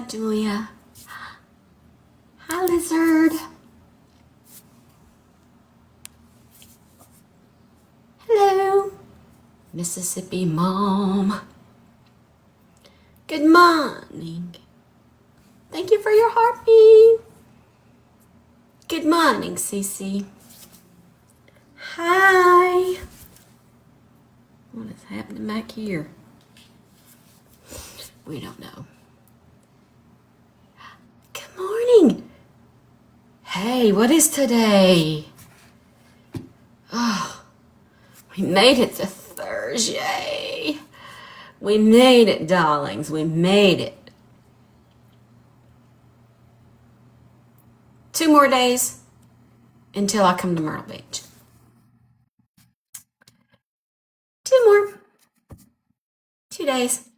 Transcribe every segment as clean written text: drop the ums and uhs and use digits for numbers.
Julia. Hi, Lizard. Hello, Mississippi Mom. Good morning. Thank you for your heartbeat. Good morning, Cece. Hi. What is happening back here? We don't know. Good morning. Hey, what is today? Oh, we made it to Thursday. We made it, darlings. We made it. 2 more days until I come to Myrtle Beach. 2 more. 2 days.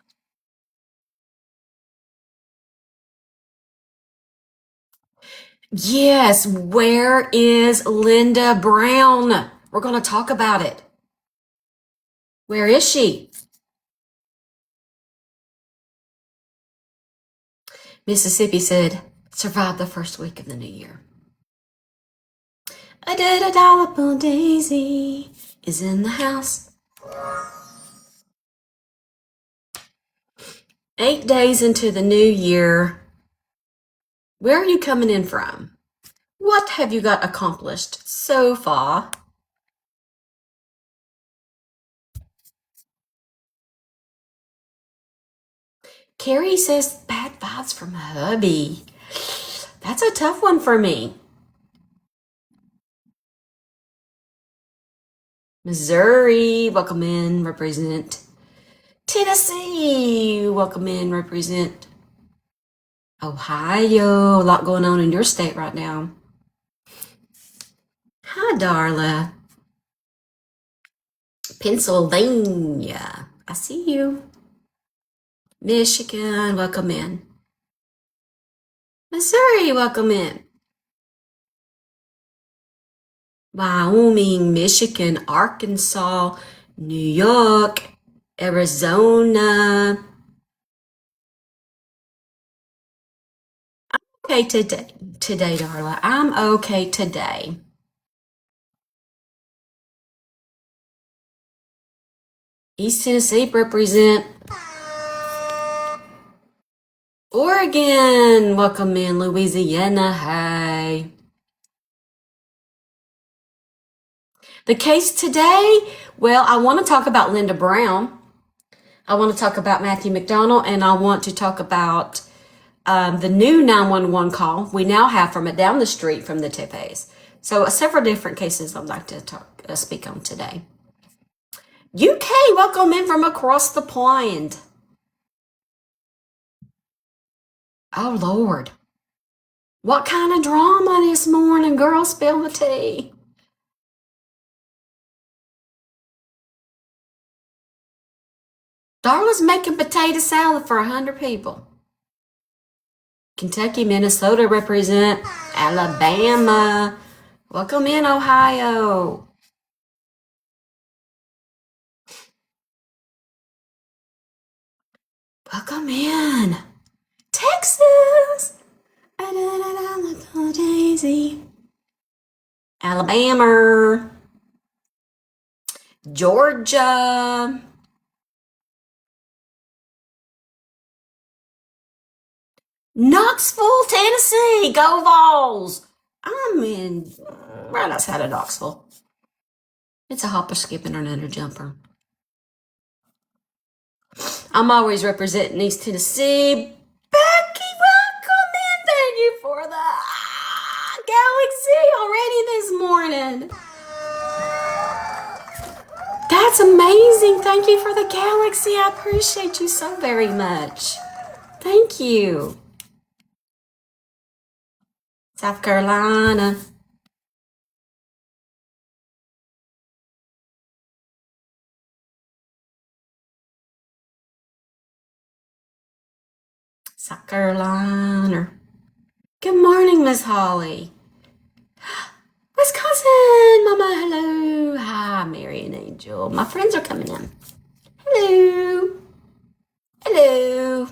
Yes, where is Linda Brown? We're going to talk about it. Where is she? Mississippi said, survived the first week of the new year. I did a dollop Daisy is in the house. 8 days into the new year. Where are you coming in from? What have you got accomplished so far? Carrie says bad vibes from hubby. That's a tough one for me. Missouri, welcome in, represent. Tennessee, welcome in, represent. Ohio, a lot going on in your state right now. Hi, Darla. Pennsylvania, I see you. Michigan, welcome in. Missouri, welcome in. Wyoming, Michigan, Arkansas, New York, Arizona. I'm okay today, Darla. I'm okay today. East Tennessee represent. Oregon, welcome in. Louisiana, hey. The case today, well, I want to talk about Linda Brown. I want to talk about Matthew McDonald, and I want to talk about the new 911 call we now have from down the street from the Tepes. So several different cases I'd like to speak on today. UK, welcome in from across the pond. Oh, Lord. What kind of drama this morning, girl? Spill the tea. Darla's making potato salad for 100 people. Kentucky, Minnesota represent. Alabama. Welcome in, Ohio. Welcome in. Texas. Daisy. Alabama. Georgia. Knoxville, Tennessee. Go Vols. I'm in right outside of Knoxville. It's a hopper, skipping, or another jumper. I'm always representing East Tennessee. Becky, welcome in. Thank you for the galaxy already this morning. That's amazing. Thank you for the galaxy. I appreciate you so very much. Thank you. South Carolina. South Carolina. Good morning, Miss Holly. Wisconsin, Mama, hello. Hi, Mary and Angel. My friends are coming in. Hello. Hello.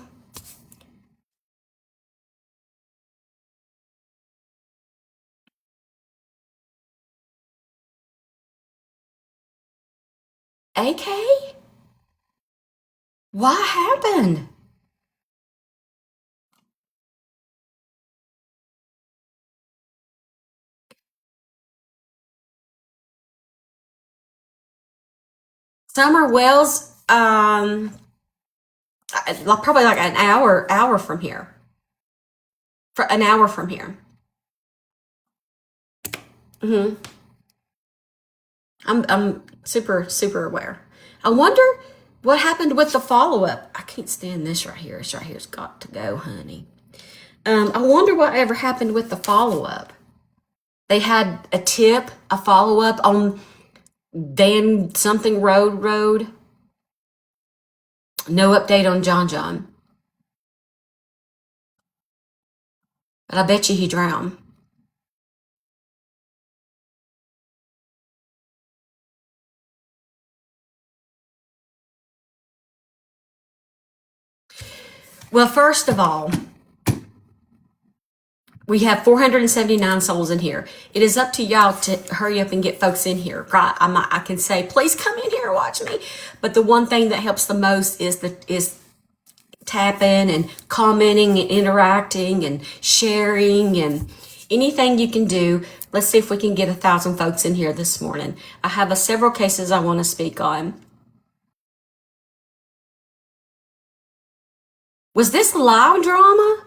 AK? What happened? Summer Wells, probably like an hour from here. For an hour from here. Hmm. I'm super aware. I wonder what happened with the follow up. I can't stand this right here. This right here's got to go, honey. I wonder what ever happened with the follow up. They had a tip, a follow up on Dan something road. No update on John. But I bet you he drowned. Well, first of all, we have 479 souls in here. It is up to y'all to hurry up and get folks in here. Right? I can say, please come in here and watch me. But the one thing that helps the most is tapping and commenting and interacting and sharing and anything you can do. Let's see if we can get 1,000 folks in here this morning. I have several cases I want to speak on. Was this live drama?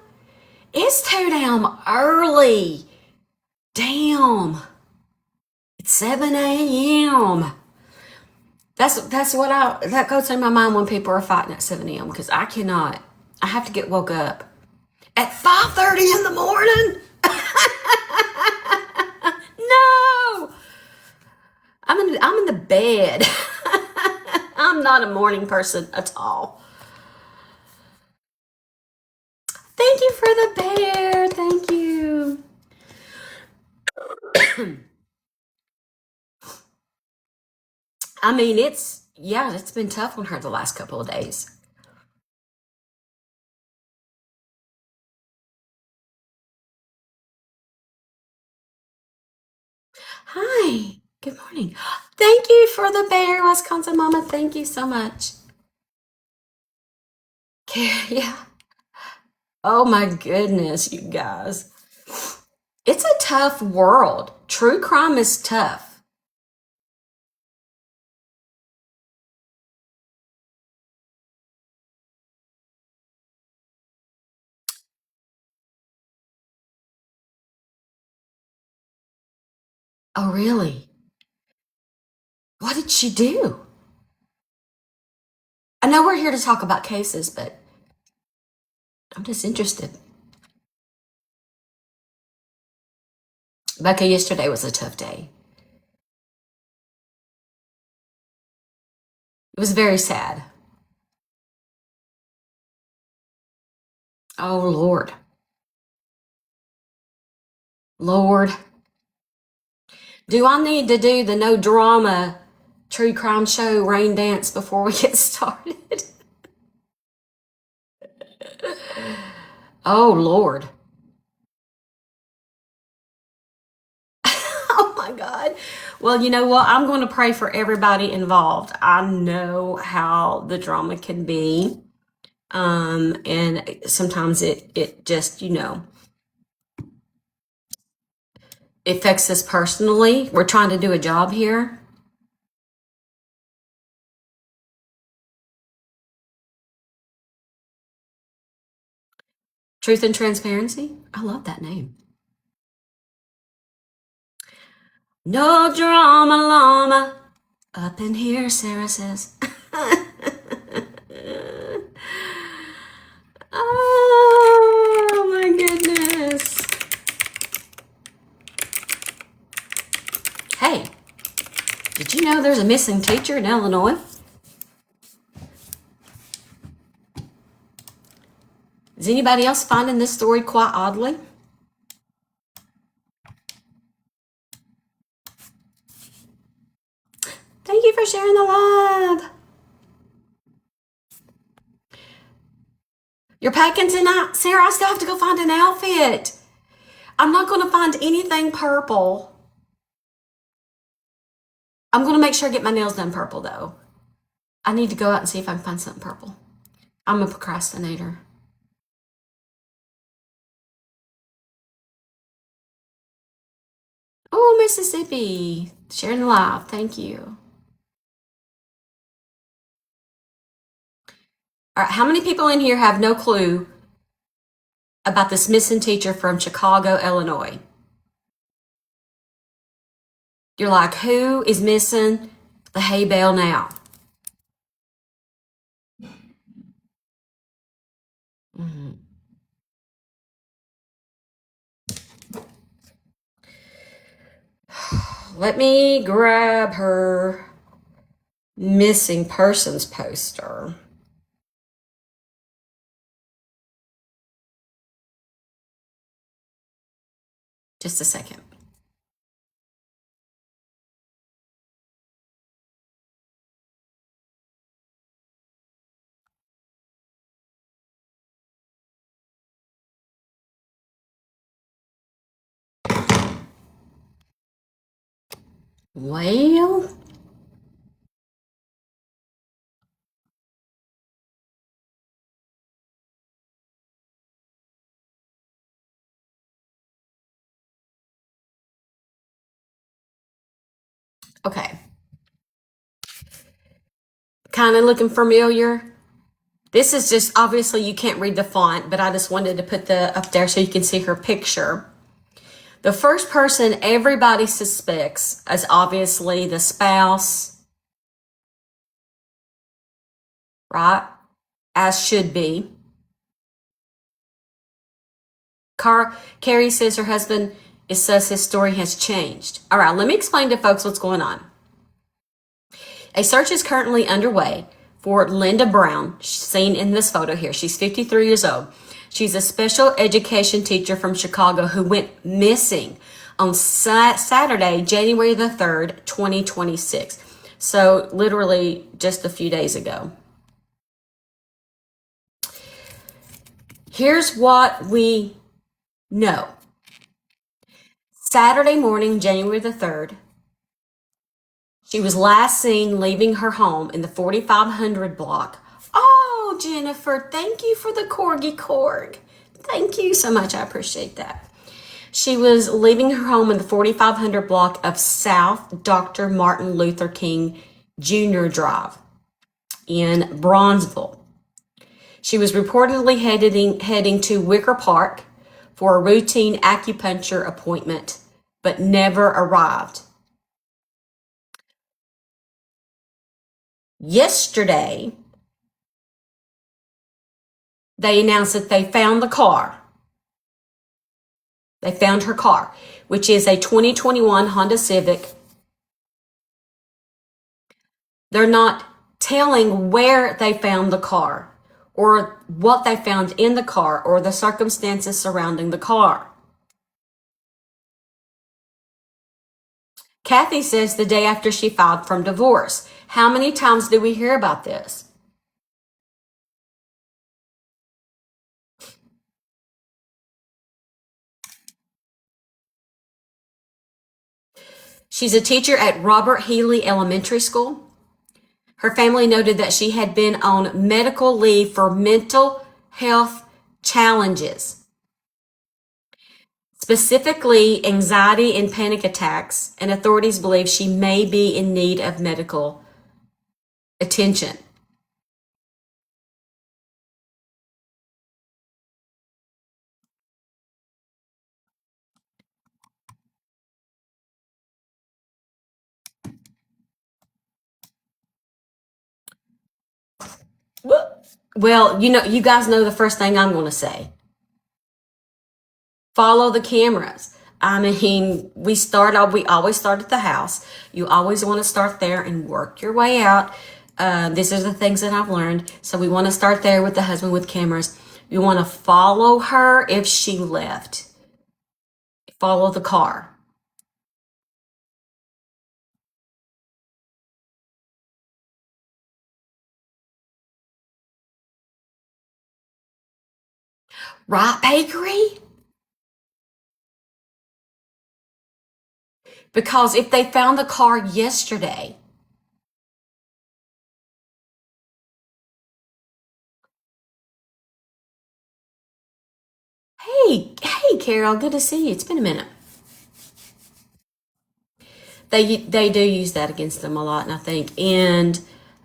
It's too damn early. Damn. It's 7 a.m. That's what that goes through my mind when people are fighting at 7 a.m. because I cannot. I have to get woke up at 5:30 in the morning. No, I'm in the bed. I'm not a morning person at all. Thank you for the bear. Thank you. I mean, it's been tough on her the last couple of days. Hi. Good morning. Thank you for the bear, Wisconsin Mama. Thank you so much. Yeah. Oh my goodness, you guys. It's a tough world. True crime is tough. Oh, really? What did she do? I know we're here to talk about cases, but I'm just interested. Becca, yesterday was a tough day. It was very sad. Oh, Lord. Lord. Do I need to do the no drama true crime show rain dance before we get started? Oh, Lord. Oh my God. Well, you know what? I'm going to pray for everybody involved. I know how the drama can be. And sometimes it just, it affects us personally. We're trying to do a job here. Truth and transparency. I love that name. No drama llama up in here, Sarah says. Oh my goodness. Hey, did you know there's a missing teacher in Illinois? Is anybody else finding this story quite oddly? Thank you for sharing the love. You're packing tonight? Sarah, I still have to go find an outfit. I'm not going to find anything purple. I'm going to make sure I get my nails done purple though. I need to go out and see if I can find something purple. I'm a procrastinator. Oh, Mississippi. Sharing the live. Thank you. All right, how many people in here have no clue about this missing teacher from Chicago, Illinois? You're like, who is missing the hay bale now? Mm-hmm. Let me grab her missing persons poster. Just a second. Well, okay. Kind of looking familiar. This is just, obviously you can't read the font, but I just wanted to put the up there so you can see her picture. The first person everybody suspects is obviously the spouse, right? As should be. Carrie says her husband says his story has changed. All right, let me explain to folks what's going on. A search is currently underway for Linda Brown, seen in this photo here. She's 53 years old. She's a special education teacher from Chicago who went missing on Saturday, January the 3rd, 2026. So literally just a few days ago. Here's what we know. Saturday morning, January the 3rd, she was last seen leaving her home in the 4500 block. Oh, Jennifer, thank you for the corgi corg. Thank you so much. I appreciate that. She was leaving her home in the 4500 block of South Dr. Martin Luther King Jr. Drive in Bronzeville. She was reportedly heading to Wicker Park for a routine acupuncture appointment, but never arrived. Yesterday, they announced that they found the car. They found her car, which is a 2021 Honda Civic. They're not telling where they found the car or what they found in the car or the circumstances surrounding the car. Kathy says the day after she filed for divorce. How many times do we hear about this? She's a teacher at Robert Healy Elementary School. Her family noted that she had been on medical leave for mental health challenges, specifically anxiety and panic attacks, and authorities believe she may be in need of medical attention. Well, you guys know the first thing I'm going to say. Follow the cameras. I mean, we always start at the house. You always want to start there and work your way out. These are the things that I've learned. So we want to start there with the husband with cameras. You want to follow her if she left. Follow the car. Right, Bakery? Because if they found the car yesterday, Hey, Carol, good to see you. It's been a minute. They do use that against them a lot, and I think, and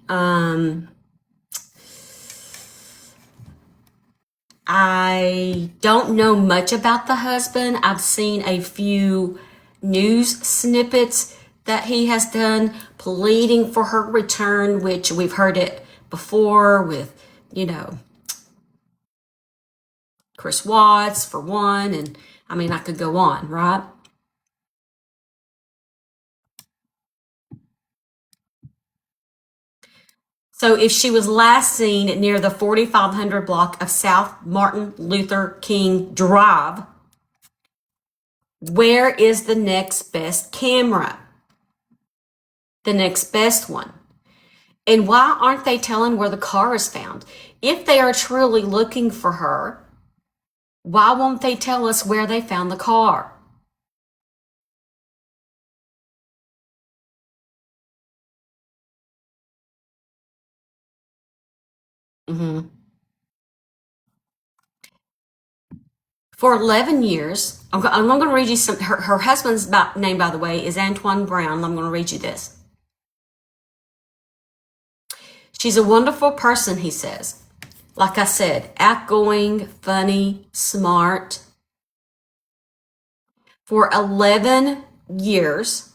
um, I don't know much about the husband. I've seen a few news snippets that he has done pleading for her return, which we've heard it before with, you know, Chris Watts for one, and I mean, I could go on, right? So if she was last seen near the 4500 block of South Martin Luther King Drive, where is the next best camera? The next best one. And why aren't they telling where the car is found? If they are truly looking for her, why won't they tell us where they found the car? Mm-hmm. For 11 years, I'm going to read you some. Her husband's name, by the way, is Antoine Brown. I'm going to read you this. She's a wonderful person, he says. Like I said, outgoing, funny, smart. For 11 years,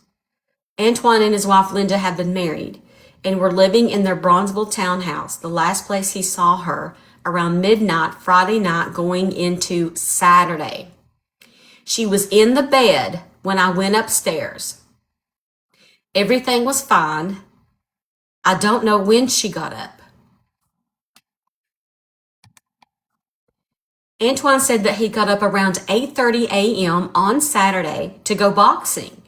Antoine and his wife Linda have been married and were living in their Bronzeville townhouse, the last place he saw her, around midnight Friday night going into Saturday. She was in the bed when I went upstairs. Everything was fine. I don't know when she got up. Antoine said that he got up around 8:30 a.m. on Saturday to go boxing.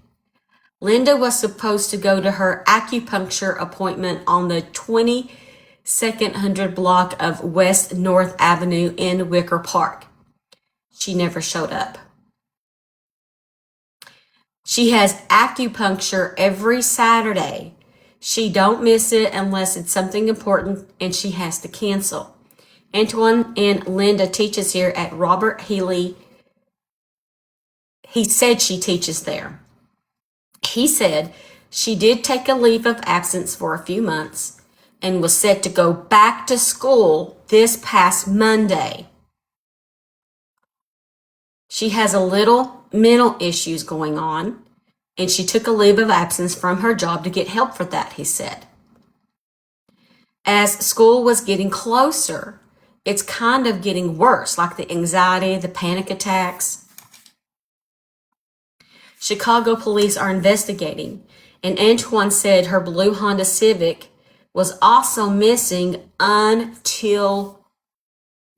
Linda was supposed to go to her acupuncture appointment on the 2200 block of West North Avenue in Wicker Park. She never showed up. She has acupuncture every Saturday. She don't miss it unless it's something important and she has to cancel. Antoine and Linda teaches here at Robert Healy. He said she teaches there. He said she did take a leave of absence for a few months and was set to go back to school this past Monday. She has a little mental issues going on, and she took a leave of absence from her job to get help for that, he said. As school was getting closer, it's kind of getting worse, like the anxiety, the panic attacks. Chicago police are investigating, and Antoine said her blue Honda Civic was also missing until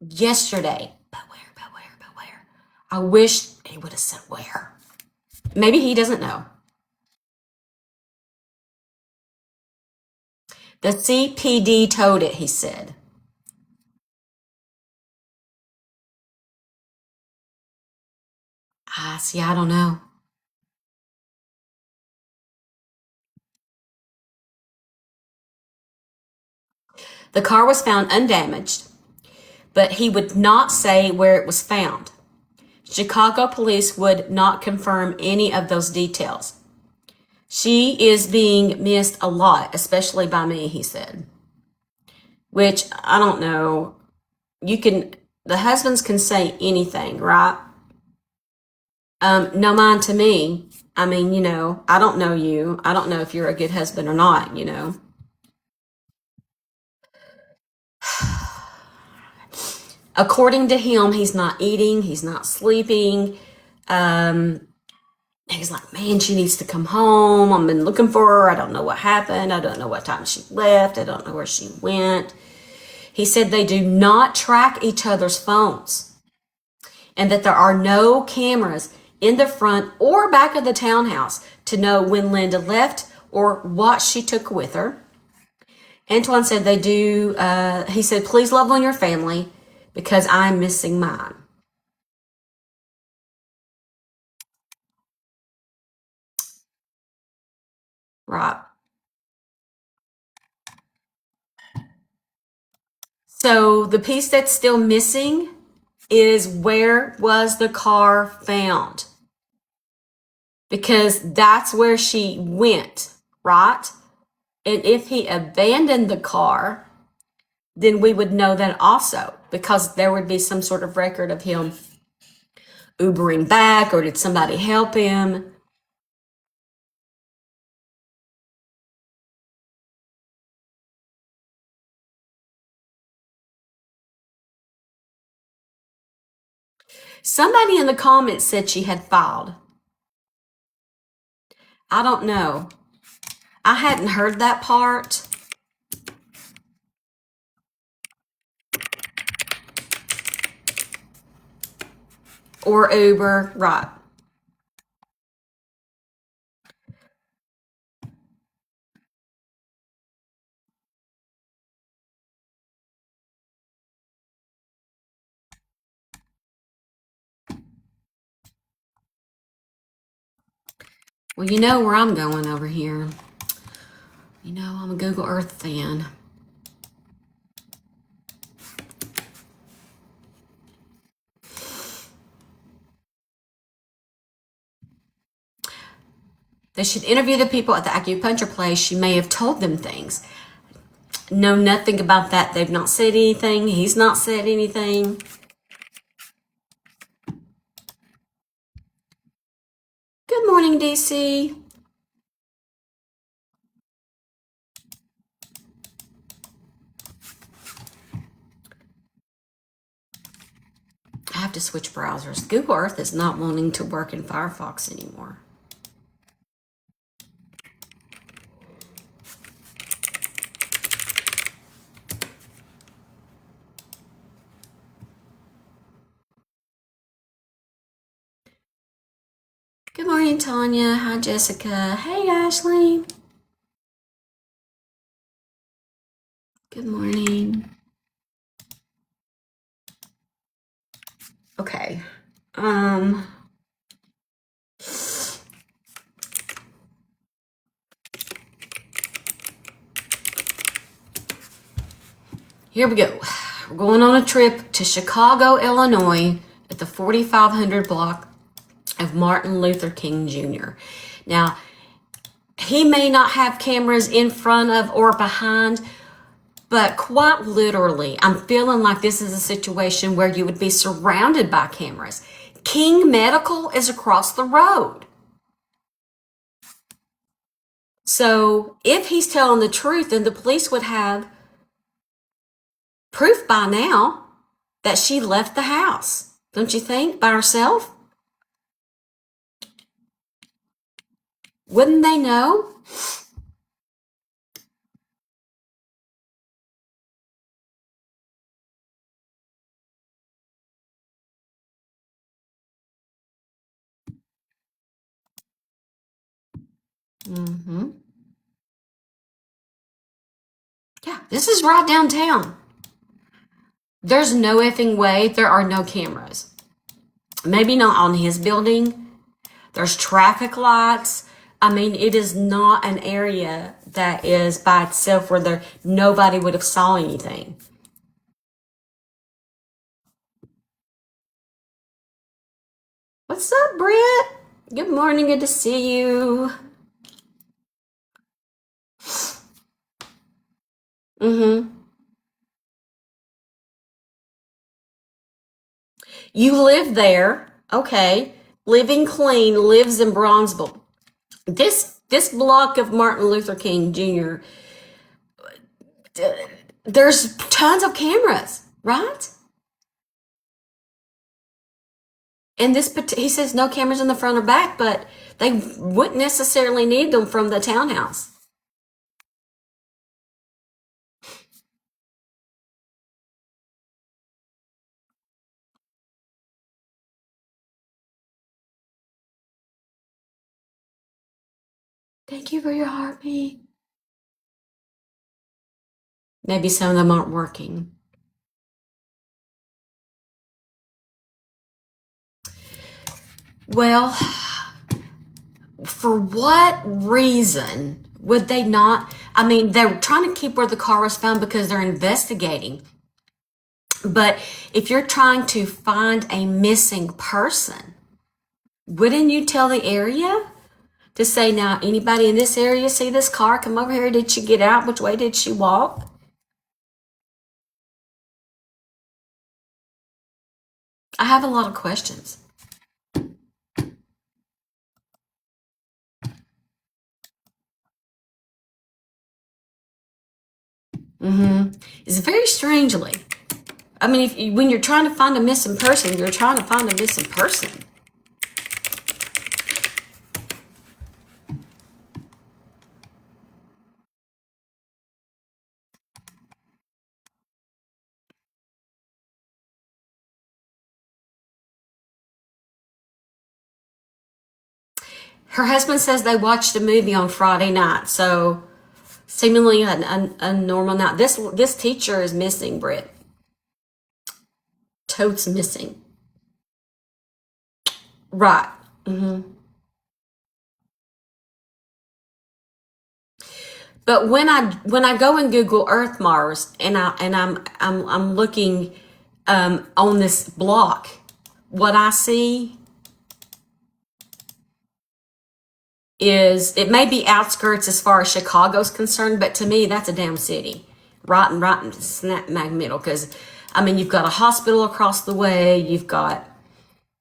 yesterday. But where? I wish he would have said where. Maybe he doesn't know. The CPD towed it, he said. See, I don't know. The car was found undamaged, but he would not say where it was found. Chicago police would not confirm any of those details. She is being missed a lot, especially by me, he said. Which, I don't know. The husbands can say anything, right? No mind to me. I mean, I don't know you. I don't know if you're a good husband or not. According to him, he's not eating, he's not sleeping. He's like, man, she needs to come home. I've been looking for her. I don't know what happened. I don't know what time she left. I don't know where she went. He said they do not track each other's phones and that there are no cameras in the front or back of the townhouse to know when Linda left or what she took with her. Antoine said they do. He said, please love on your family because I'm missing mine. Right. So the piece that's still missing is where was the car found? Because that's where she went, right? And if he abandoned the car, then we would know that also, because there would be some sort of record of him Ubering back, or did somebody help him? Somebody in the comments said she had filed. I don't know. I hadn't heard that part. Or Uber, right. Well, you know where I'm going over here. You know, I'm a Google Earth fan. They should interview the people at the acupuncture place. She may have told them things. Know nothing about that. They've not said anything. He's not said anything. Good morning, DC. I have to switch browsers. Google Earth is not wanting to work in Firefox anymore. Good morning, Tanya. Hi, Jessica. Hey, Ashley. Good morning. Okay. Here we go. We're going on a trip to Chicago, Illinois at the 4500 block of Martin Luther King Jr. Now, he may not have cameras in front of or behind, but quite literally, I'm feeling like this is a situation where you would be surrounded by cameras. King Medical is across the road. So if he's telling the truth, then the police would have proof by now that she left the house. Don't you think? By herself? Wouldn't they know? Mm-hmm. Yeah, this is right downtown. There's no effing way there are no cameras. Maybe not on his building. There's traffic lights. I mean, it is not an area that is by itself where nobody would have saw anything. What's up, Britt? Good morning. Good to see you. Mm-hmm. You live there. Okay. Living Clean lives in Bronzeville. This block of Martin Luther King Jr., there's tons of cameras, right? And he says no cameras in the front or back, but they wouldn't necessarily need them from the townhouse. Thank you for your heartbeat. Maybe some of them aren't working. Well, for what reason would they not? I mean, they're trying to keep where the car was found because they're investigating. But if you're trying to find a missing person, wouldn't you tell the area to say, now, anybody in this area see this car come over here? Did she get out? Which way did she walk? I have a lot of questions. It's very strangely. I mean, when you're trying to find a missing person, you're trying to find a missing person. Her husband says they watched a movie on Friday night, so seemingly a normal night. This teacher is missing, Britt. Totes missing. Right. But when I go and Google Earth Mars and I'm looking on this block, what I see is, it may be outskirts as far as Chicago's concerned, but to me that's a damn city, right in snap mag middle. Because I mean, you've got a hospital across the way, you've got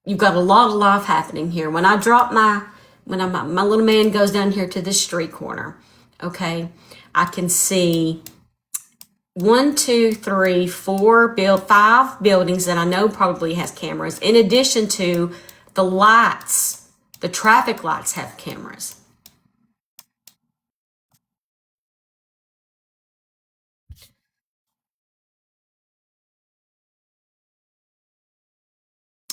a lot of life happening here. When I drop my little man goes down here to this street corner, okay, I can see 1, 2, 3, 4, 5 buildings that I know probably has cameras. In addition to the lights, the traffic lights have cameras.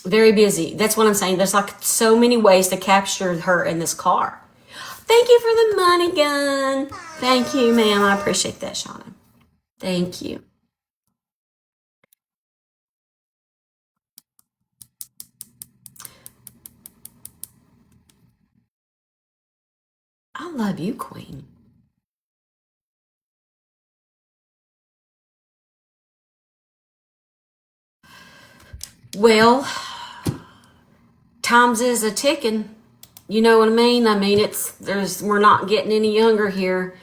Very busy. That's what I'm saying. There's like so many ways to capture her in this car. Thank you for the money gun. Thank you, ma'am. I appreciate that, Shauna. Thank you. I love you, Queen. Well, times is a ticking. You know what I mean? I mean, we're not getting any younger here.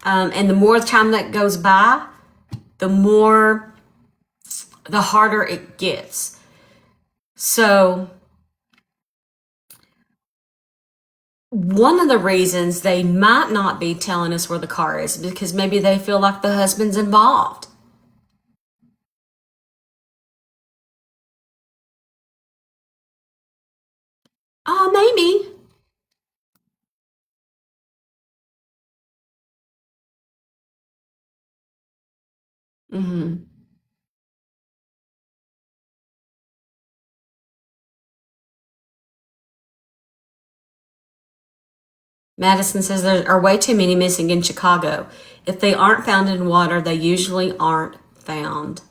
And the more time that goes by, the harder it gets. So one of the reasons they might not be telling us where the car is because maybe they feel like the husband's involved. Oh, maybe. Madison says there are way too many missing in Chicago. If they aren't found in water, they usually aren't found.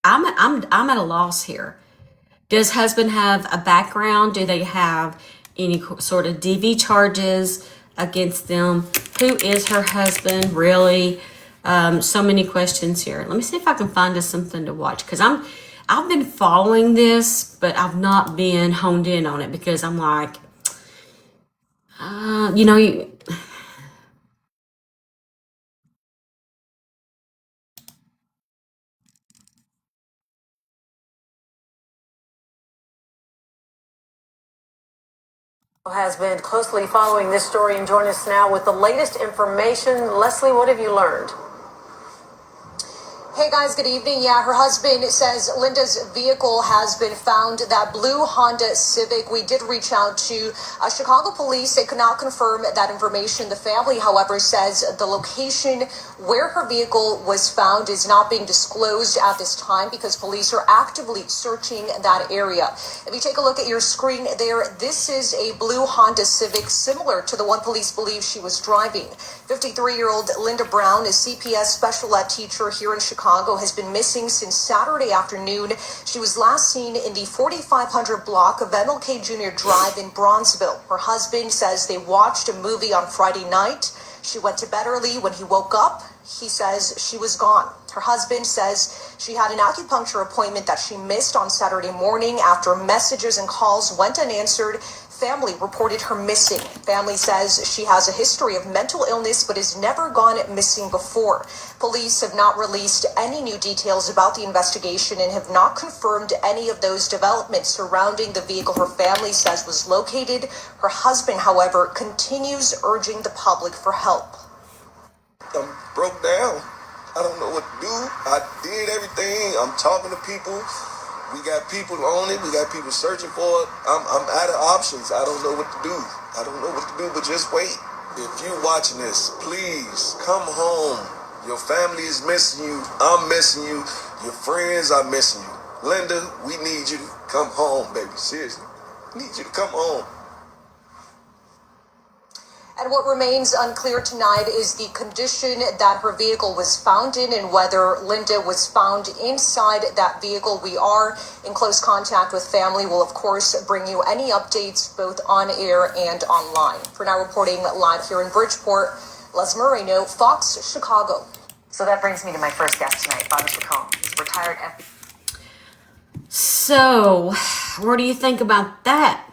I'm at a loss here. Does husband have a background? Do they have any sort of DV charges against them? Who is her husband, really? So many questions here. Let me see if I can find us something to watch, because I've been following this, but I've not been honed in on it because I'm like, you know, has been closely following this story and join us now with the latest information. Leslie, what have you learned? Hey guys, good evening. Yeah, her husband says Linda's vehicle has been found, that blue Honda Civic. We did reach out to Chicago police. They could not confirm that information. The family, however, says the location where her vehicle was found is not being disclosed at this time because police are actively searching that area. If you take a look at your screen there, this is a blue Honda Civic similar to the one police believe she was driving. 53-year-old Linda Brown, a CPS special ed teacher here in Chicago, has been missing since Saturday afternoon. She was last seen in the 4500 block of MLK Jr. Drive in Bronzeville. Her husband says they watched a movie on Friday night. She went to bed early. When he woke up, he says she was gone. Her husband says she had an acupuncture appointment that she missed on Saturday morning after messages and calls went unanswered. Family reported her missing. Family says she has a history of mental illness but has never gone missing before. Police have not released any new details about the investigation and have not confirmed any of those developments surrounding the vehicle her family says was located. Her husband, however, continues urging the public for help. I'm broke down. I don't know what to do. I did everything. I'm talking to people. We got people on it. We got people searching for it. I'm out of options. I don't know what to do. I don't know what to do, but just wait. If you watching this, please come home. Your family is missing you. I'm missing you. Your friends are missing you. Linda, we need you to come home, baby. Seriously. We need you to come home. And what remains unclear tonight is the condition that her vehicle was found in and whether Linda was found inside that vehicle. We are in close contact with family. We'll, of course, bring you any updates both on air and online. For now, reporting live here in Bridgeport, Les Moreno, Fox Chicago. So that brings me to my first guest tonight, Bobby Chacon. He's a retired FBI. So, what do you think about that?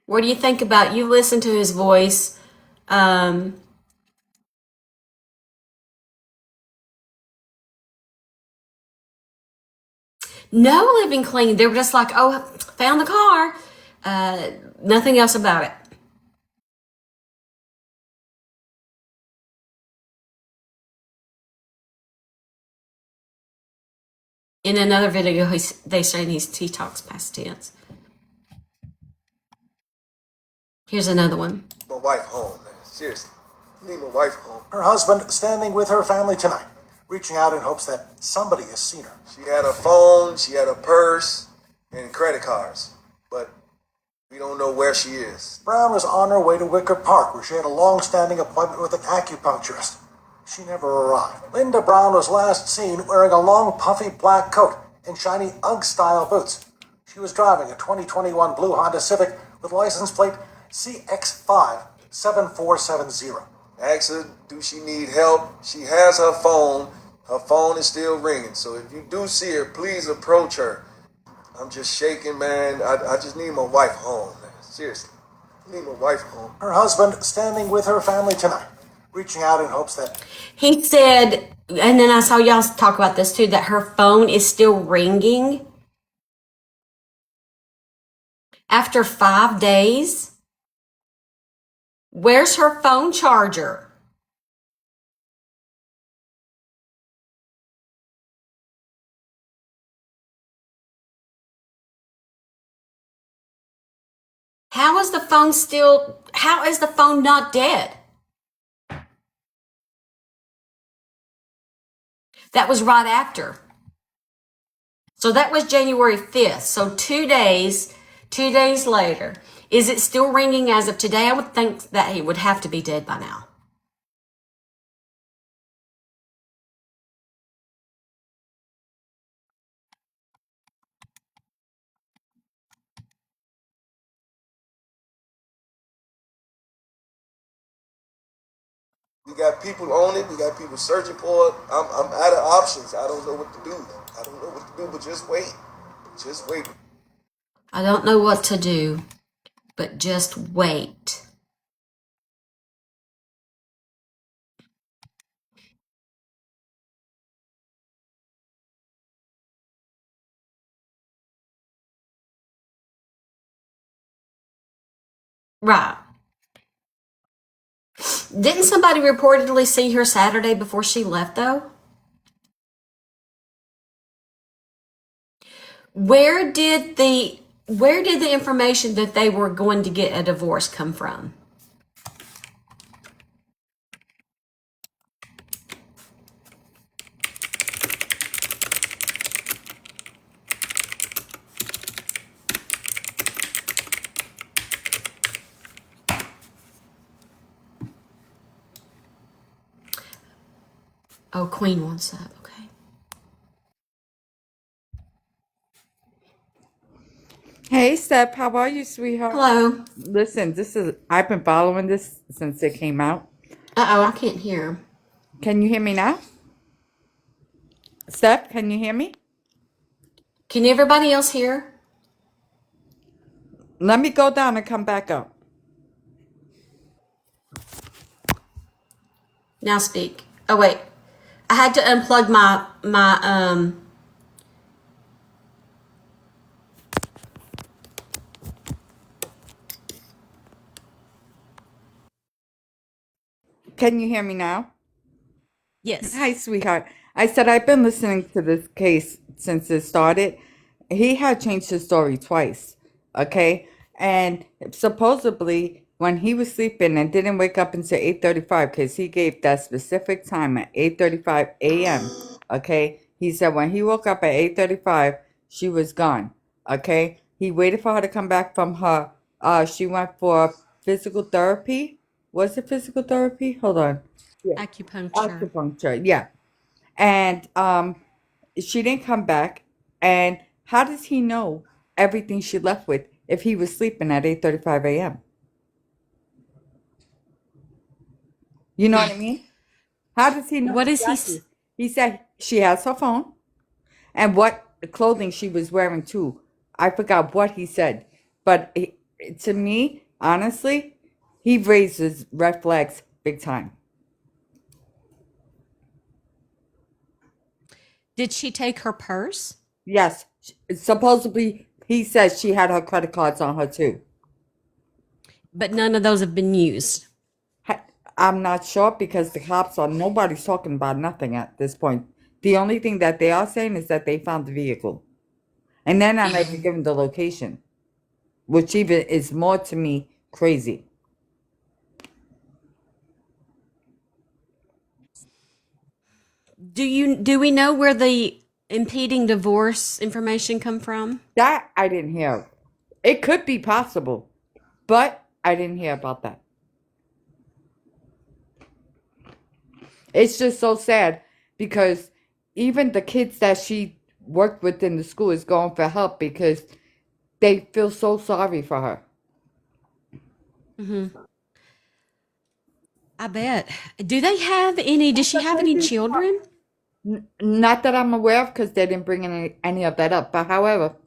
What do you think about, you listen to his voice, no living clean. They were just like, oh, found the car. Nothing else about it. In another video, they say he talks past tense. Here's another one. My wife home, man. Seriously. I need my wife home. Her husband standing with her family tonight, reaching out in hopes that somebody has seen her. She had a phone, she had a purse, and credit cards. But we don't know where she is. Brown was on her way to Wicker Park, where she had a long-standing appointment with an acupuncturist. She never arrived. Linda Brown was last seen wearing a long, puffy black coat and shiny Ugg-style boots. She was driving a 2021 blue Honda Civic with license plate CX57470. Ask her, do she need help? She has her phone. Her phone is still ringing. So if you do see her, please approach her. I'm just shaking, man. I just need my wife home, man. Seriously. I need my wife home. Her husband standing with her family tonight, reaching out in hopes that... He said, and then I saw y'all talk about this too, that her phone is still ringing after 5 days. Where's her phone charger? How is the phone not dead? That was right after. So that was January 5th. So 2 days later. Is it still ringing as of today? I would think that he would have to be dead by now. We got people on it. We got people searching for it. I'm out of options. I don't know what to do. I don't know what to do, but just wait. Just wait. I don't know what to do, but just wait. Right. Didn't somebody reportedly see her Saturday before she left, though? Where did the information that they were going to get a divorce come from? Oh, Queen wants up. Okay. Hey, Steph, how are you, sweetheart? Hello. Listen, I've been following this since it came out. Uh-oh, I can't hear him. Can you hear me now? Steph, can you hear me? Can everybody else hear? Let me go down and come back up. Now speak. Oh wait. I had to unplug my. Can you hear me now? Yes. Hi, sweetheart. I said I've been listening to this case since it started. He had changed his story twice, okay? And supposedly, when he was sleeping and didn't wake up until 8:35, because he gave that specific time at 8:35 a.m., okay? He said when he woke up at 8:35, she was gone, okay? He waited for her to come back from her. She went for physical therapy. Was it physical therapy? Hold on. Yeah. Acupuncture. Acupuncture, yeah. And she didn't come back. And how does he know everything she left with if he was sleeping at 8:35 a.m.? You know what I mean? How does he know What is he? exactly? He said she has her phone and what clothing she was wearing too. I forgot what he said. But to me, honestly, he raises red flags big time. Did she take her purse? Yes, supposedly he says she had her credit cards on her too. But none of those have been used. I'm not sure because the cops are nobody's talking about nothing at this point. The only thing that they are saying is that they found the vehicle, and they're not even giving the location, which even is more to me crazy. Do we know where the impeding divorce information come from? That I didn't hear. It could be possible, but I didn't hear about that. It's just so sad because even the kids that she worked with in the school is going for help because they feel so sorry for her. I bet. Do they have any? Does she have any children? Not that I'm aware of because they didn't bring any of that up. But however,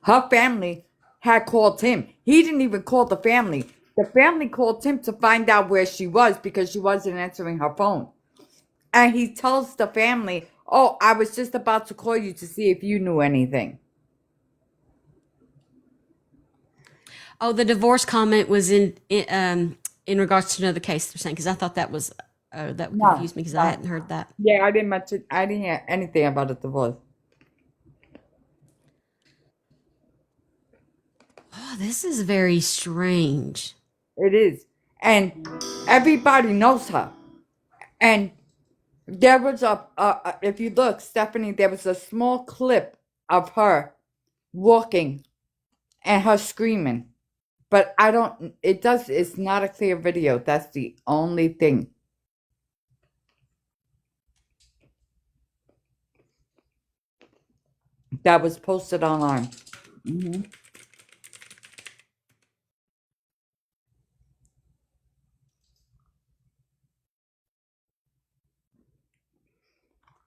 her family had called him. He didn't even call the family. The family called him to find out where she was because she wasn't answering her phone. And he tells the family, "Oh, I was just about to call you to see if you knew anything." Oh, the divorce comment was in regards to another case. They're saying because I thought that was that No, confused me because I no. hadn't heard that. Yeah, I didn't mention. I didn't hear anything about a divorce. Oh, this is very strange. It is, and everybody knows her. And there was if you look, Stephanie, there was a small clip of her walking and her screaming. But I don't, it's not a clear video. That's the only thing. That was posted online.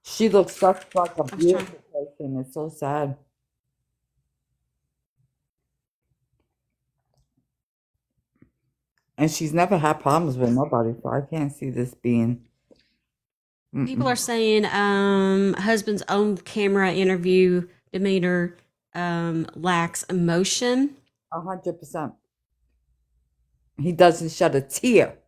She looks such like a I was trying. beautiful person. It's so sad. And she's never had problems with nobody, so I can't see this being. People are Mm-mm. saying husband's own camera interview demeanor lacks emotion. 100%. He doesn't shed a tear.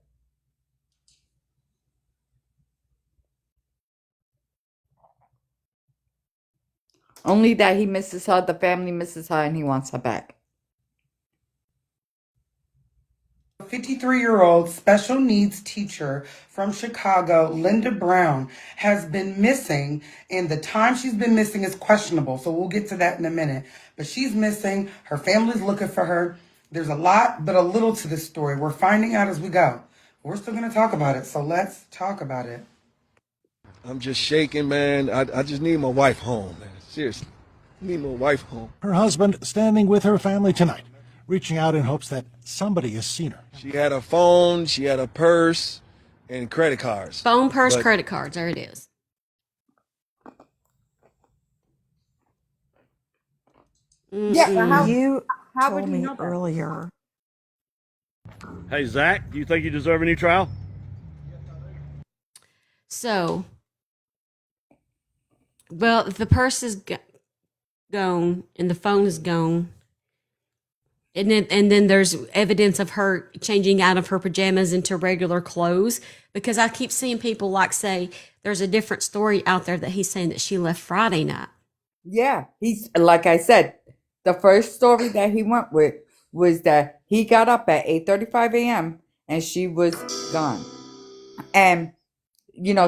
Only that he misses her, the family misses her, and he wants her back. 53-year-old special needs teacher from Chicago, Linda Brown, has been missing, and the time she's been missing is questionable. So we'll get to that in a minute. But she's missing. Her family's looking for her. There's a lot, but a little to this story. We're finding out as we go. We're still going to talk about it. So let's talk about it. I'm just shaking, man. I just need my wife home, man. Seriously. I need my wife home. Her husband standing with her family tonight, reaching out in hopes that somebody has seen her. She had a phone, she had a purse, and credit cards. Phone, purse, But credit cards. There it is. Yeah, but how You would told he me know that? earlier. Hey, Zach, do you think you deserve a new trial? So, well, if the purse is gone and the phone is gone, and then there's evidence of her changing out of her pajamas into regular clothes, because I keep seeing people like say there's a different story out there that he's saying that she left Friday night. Yeah, he's like I said, the first story that he went with was that he got up at 8:35 a.m. and she was gone. And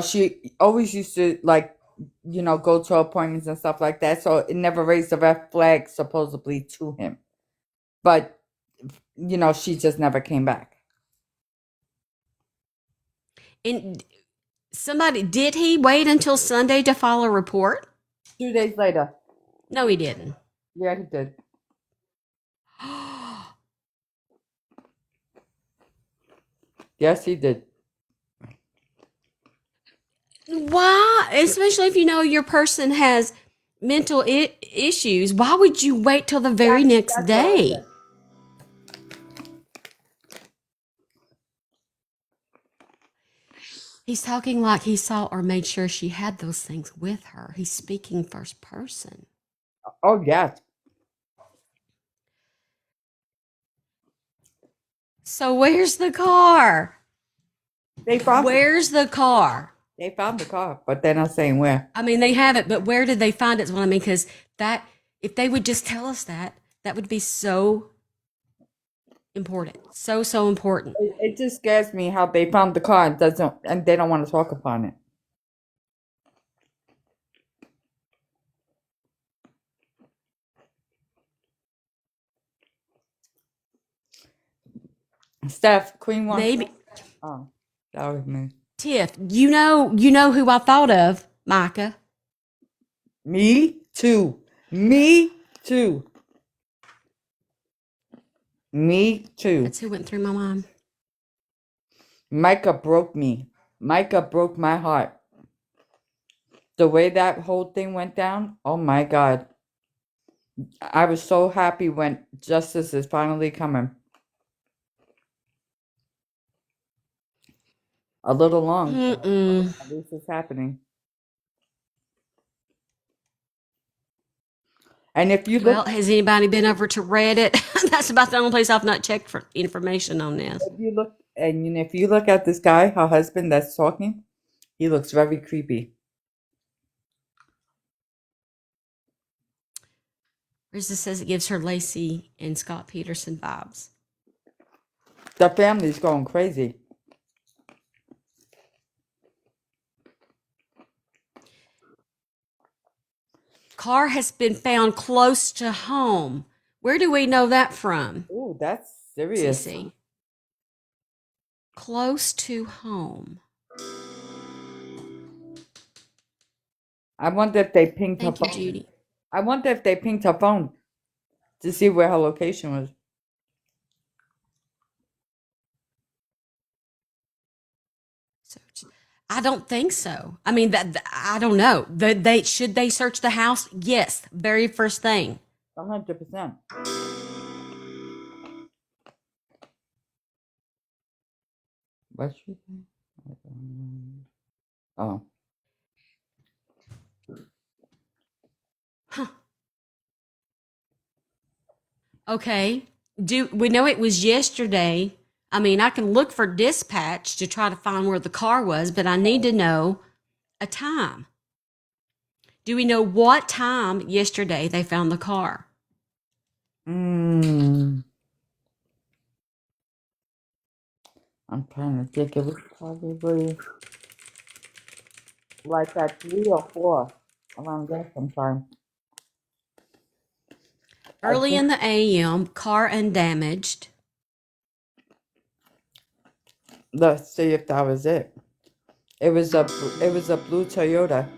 she always used to go to appointments and stuff like that. So it never raised a red flag supposedly to him. But she just never came back. And did he wait until Sunday to file a report? 2 days later. No, he didn't. Yeah, he did. Yes, he did. Why? Especially if you know your person has mental issues. Why would you wait till the very next That's what I day? said. He's talking like he saw or made sure she had those things with her. He's speaking first person. Oh, yes. So where's the car? They found Where's the car? the car, but they're not saying where. I mean, they have it, but where did they find it is what I mean, because that, if they would just tell us that, that would be so important. So, so important. It just scares me how they found the car and they don't want to talk upon it. Steph, Queen wants. Maybe. Oh, that was me. Tiff, you know who I thought of, Micah. Me too. Me too. Me too. That's who went through my mind. Micah broke me. Micah broke my heart. The way that whole thing went down, oh my God. I was so happy when justice is finally coming. A little long. Mm-mm. At least it's happening. And if you look, Well, has anybody been over to Reddit? That's about the only place I've not checked for information on this. if you look at this guy, her husband that's talking, he looks very creepy. Whereas this says it gives her Lacey and Scott Peterson vibes. The family's going crazy. Car has been found close to home. Where do we know that from? Ooh, that's serious. Cece? Close to home. I wonder if they pinged her Thank you, phone. Judy. I wonder if they pinged her phone to see where her location was. I don't think so. I mean, I don't know. Should they search the house? Yes, very first thing. 100%. What's she saying? Oh. Huh. Okay. Do we know it was yesterday? I mean, I can look for dispatch to try to find where the car was, but I need to know a time. Do we know what time yesterday they found the car? I'm trying to think. It was probably like at 3 or 4, around that sometime. I Early think in the AM, car undamaged. let's see if that was it. It was a blue Toyota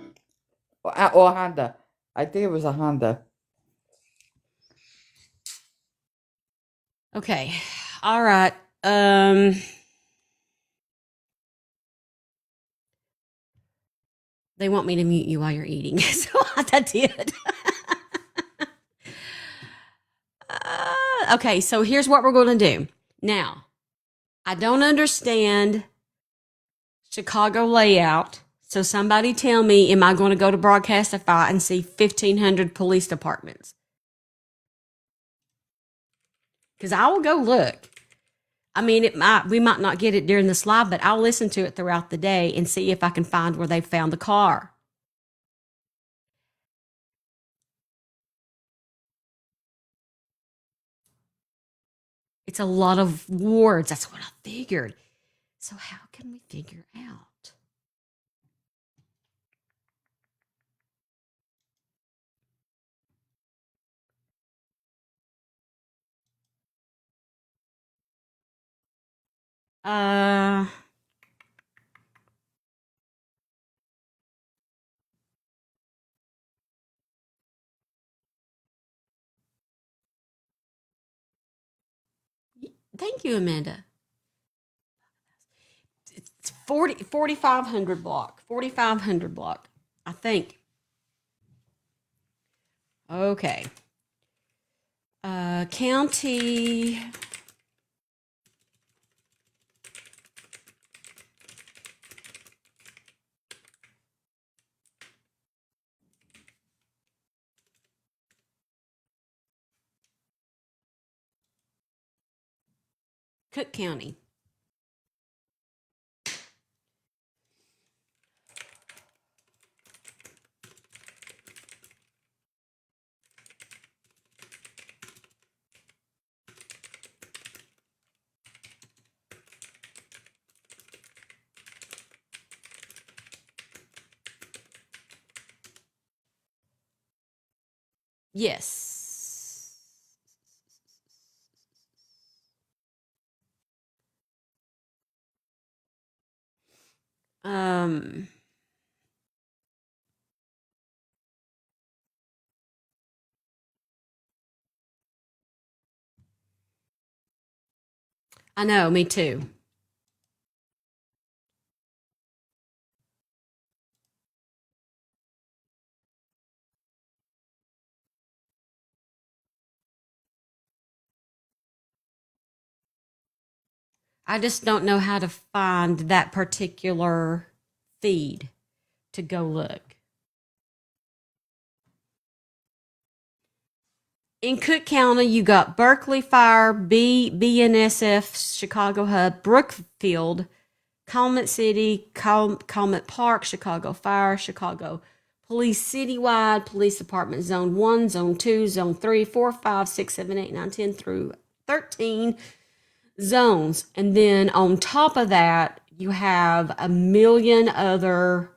or Honda. I think it was a Honda. Okay. All right. They want me to mute you while you're eating, so I did. Okay, so here's what we're going to do. Now, I don't understand Chicago layout, so somebody tell me, am I going to go to Broadcastify and see 1,500 police departments? Because I will go look. I mean, we might not get it during this live, but I'll listen to it throughout the day and see if I can find where they found the car. It's a lot of wards. That's what I figured. So how can we figure out? Uh, Thank you, Amanda. It's 4,500 block. 4,500 block, I think. Okay. County. Cook County. Yes. Um, I know, me too. I just don't know how to find that particular feed to go look. In Cook County, you got Berkeley Fire, BNSF, Chicago Hub, Brookfield, Coleman City, Coleman Park, Chicago Fire, Chicago Police Citywide, Police Department Zone 1, Zone 2, Zone 3, 4, 5, 6, 7, 8, 9, 10 through 13 zones. And then on top of that, you have a million other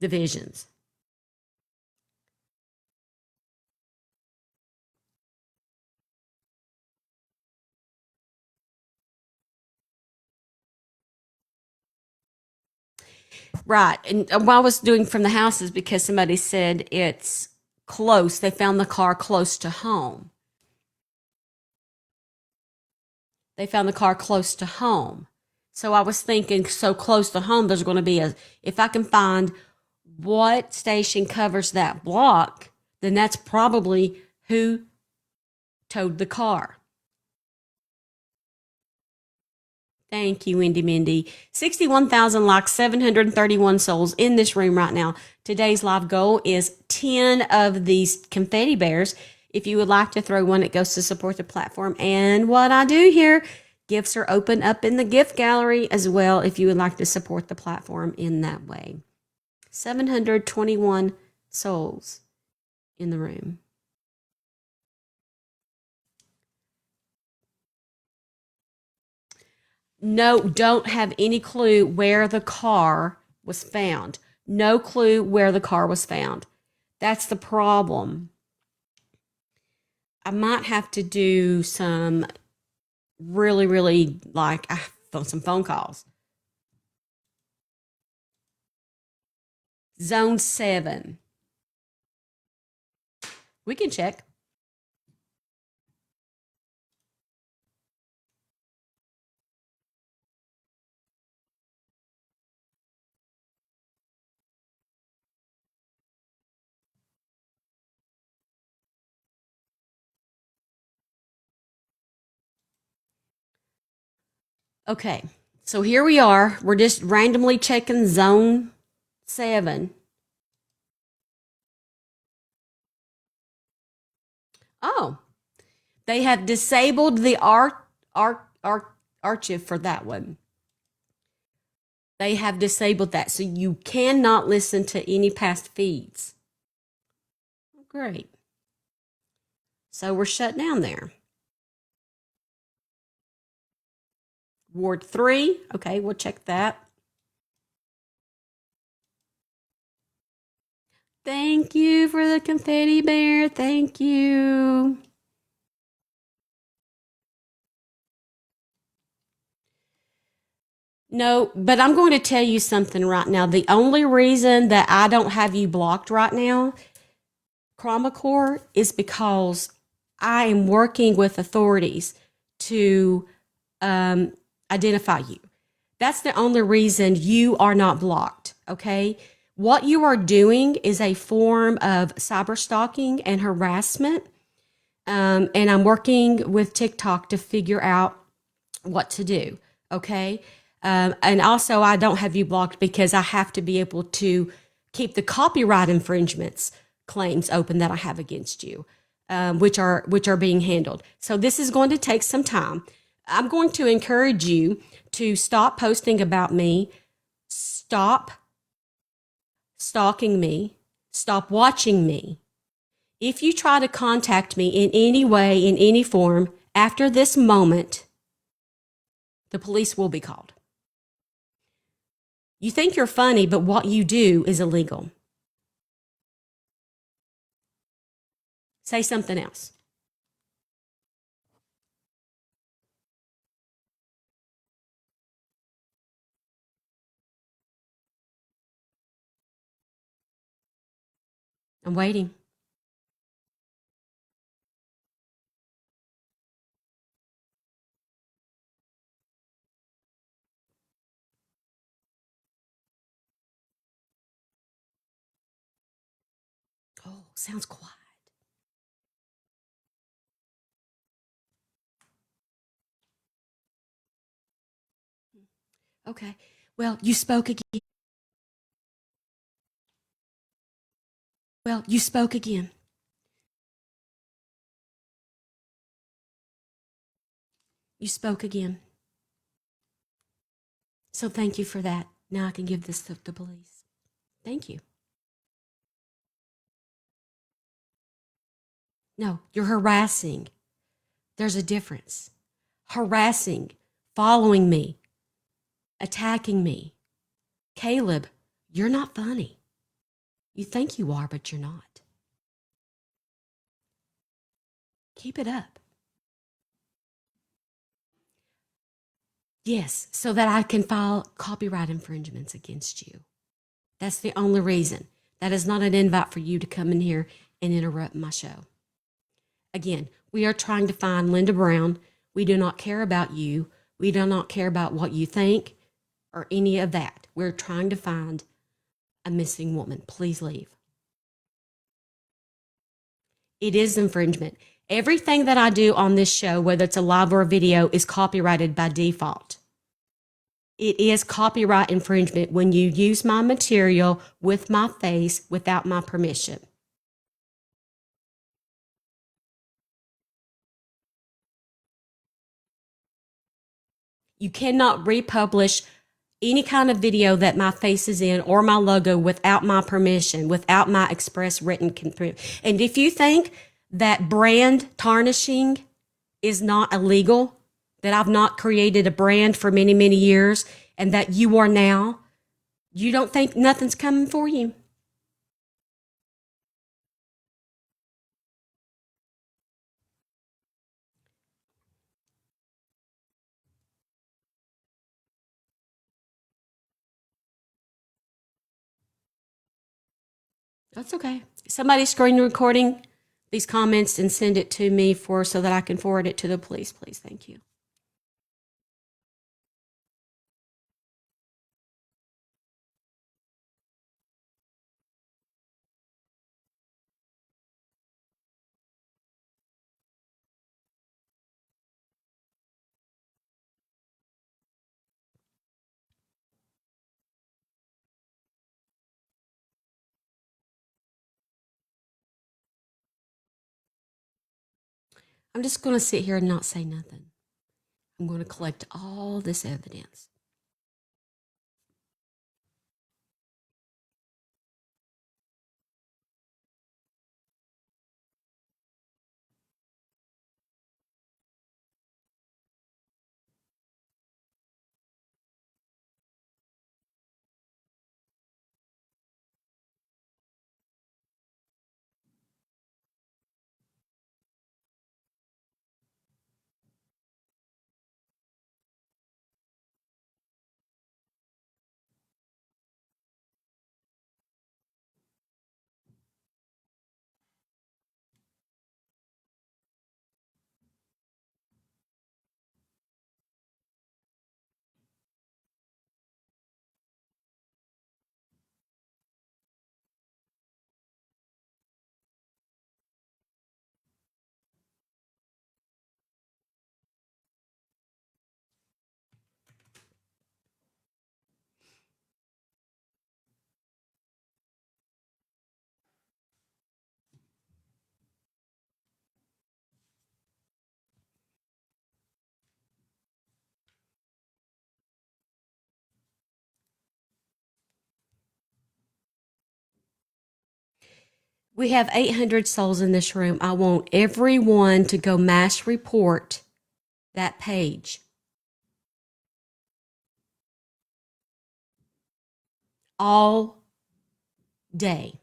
divisions. Right. And what I was doing from the house is because somebody said it's close. They found the car close to home. They found the car close to home. So I was thinking, so close to home, there's going to be if I can find what station covers that block, then that's probably who towed the car. Thank you, Wendy Mindy. 61,000 likes, 731 souls in this room right now. Today's live goal is 10 of these confetti bears. If you would like to throw one, it goes to support the platform. And what I do here, gifts are open up in the gift gallery as well if you would like to support the platform in that way. 721 souls in the room. No, don't have any clue where the car was found. No clue where the car was found. That's the problem. I might have to do some really like some phone calls. Zone 7. We can check. Okay, so here we are. We're just randomly checking zone 7. Oh, they have disabled the archive for that one. They have disabled that, so you cannot listen to any past feeds. Great. So we're shut down there. Ward 3. Okay, we'll check that. Thank you for the confetti bear. Thank you. No, but I'm going to tell you something right now. The only reason that I don't have you blocked right now, Chromacore, is because I am working with authorities to identify you. That's the only reason you are not blocked, okay? What you are doing is a form of cyber stalking and harassment. And I'm working with TikTok to figure out what to do, okay? And also, I don't have you blocked because I have to be able to keep the copyright infringements claims open that I have against you, which are being handled. So this is going to take some time. I'm going to encourage you to stop posting about me, stop stalking me, stop watching me. If you try to contact me in any way, in any form, after this moment, the police will be called. You think you're funny, but what you do is illegal. Say something else. I'm waiting. Oh, sounds quiet. Okay. Well, you spoke again. Well, you spoke again. You spoke again. So thank you for that. Now I can give this to the police. Thank you. No, you're harassing. There's a difference. Harassing, following me, attacking me. Caleb, you're not funny. You think you are, but you're not. Keep it up. Yes, so that I can file copyright infringements against you. That's the only reason. That is not an invite for you to come in here and interrupt my show. Again, we are trying to find Linda Brown. We do not care about you. We do not care about what you think or any of that. We're trying to find a missing woman. Please leave. It is infringement. Everything that I do on this show, whether it's a live or a video, is copyrighted by default. It is copyright infringement when you use my material with my face without my permission. You cannot republish any kind of video that my face is in or my logo without my permission, without my express written consent. And if you think that brand tarnishing is not illegal, that I've not created a brand for many, many years, and that you are now, you don't think nothing's coming for you? That's okay. Somebody screen recording these comments and send it to me so that I can forward it to the police, please. Thank you. I'm just going to sit here and not say nothing. I'm going to collect all this evidence. We have 800 souls in this room. I want everyone to go mass report that page. All day.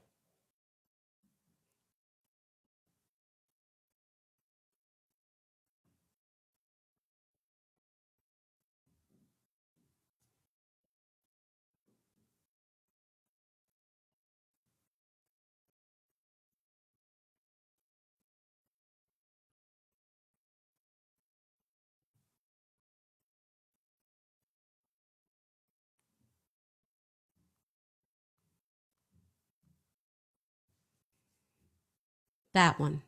That one.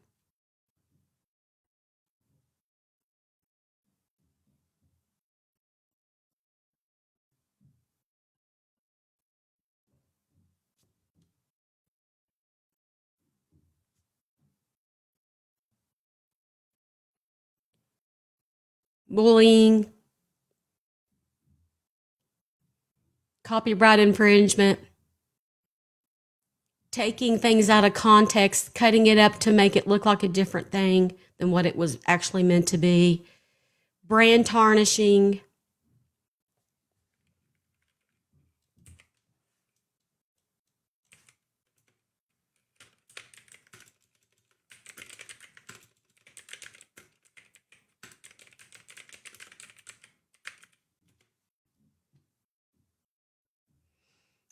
Bullying, copyright infringement, taking things out of context, cutting it up to make it look like a different thing than what it was actually meant to be, brand tarnishing.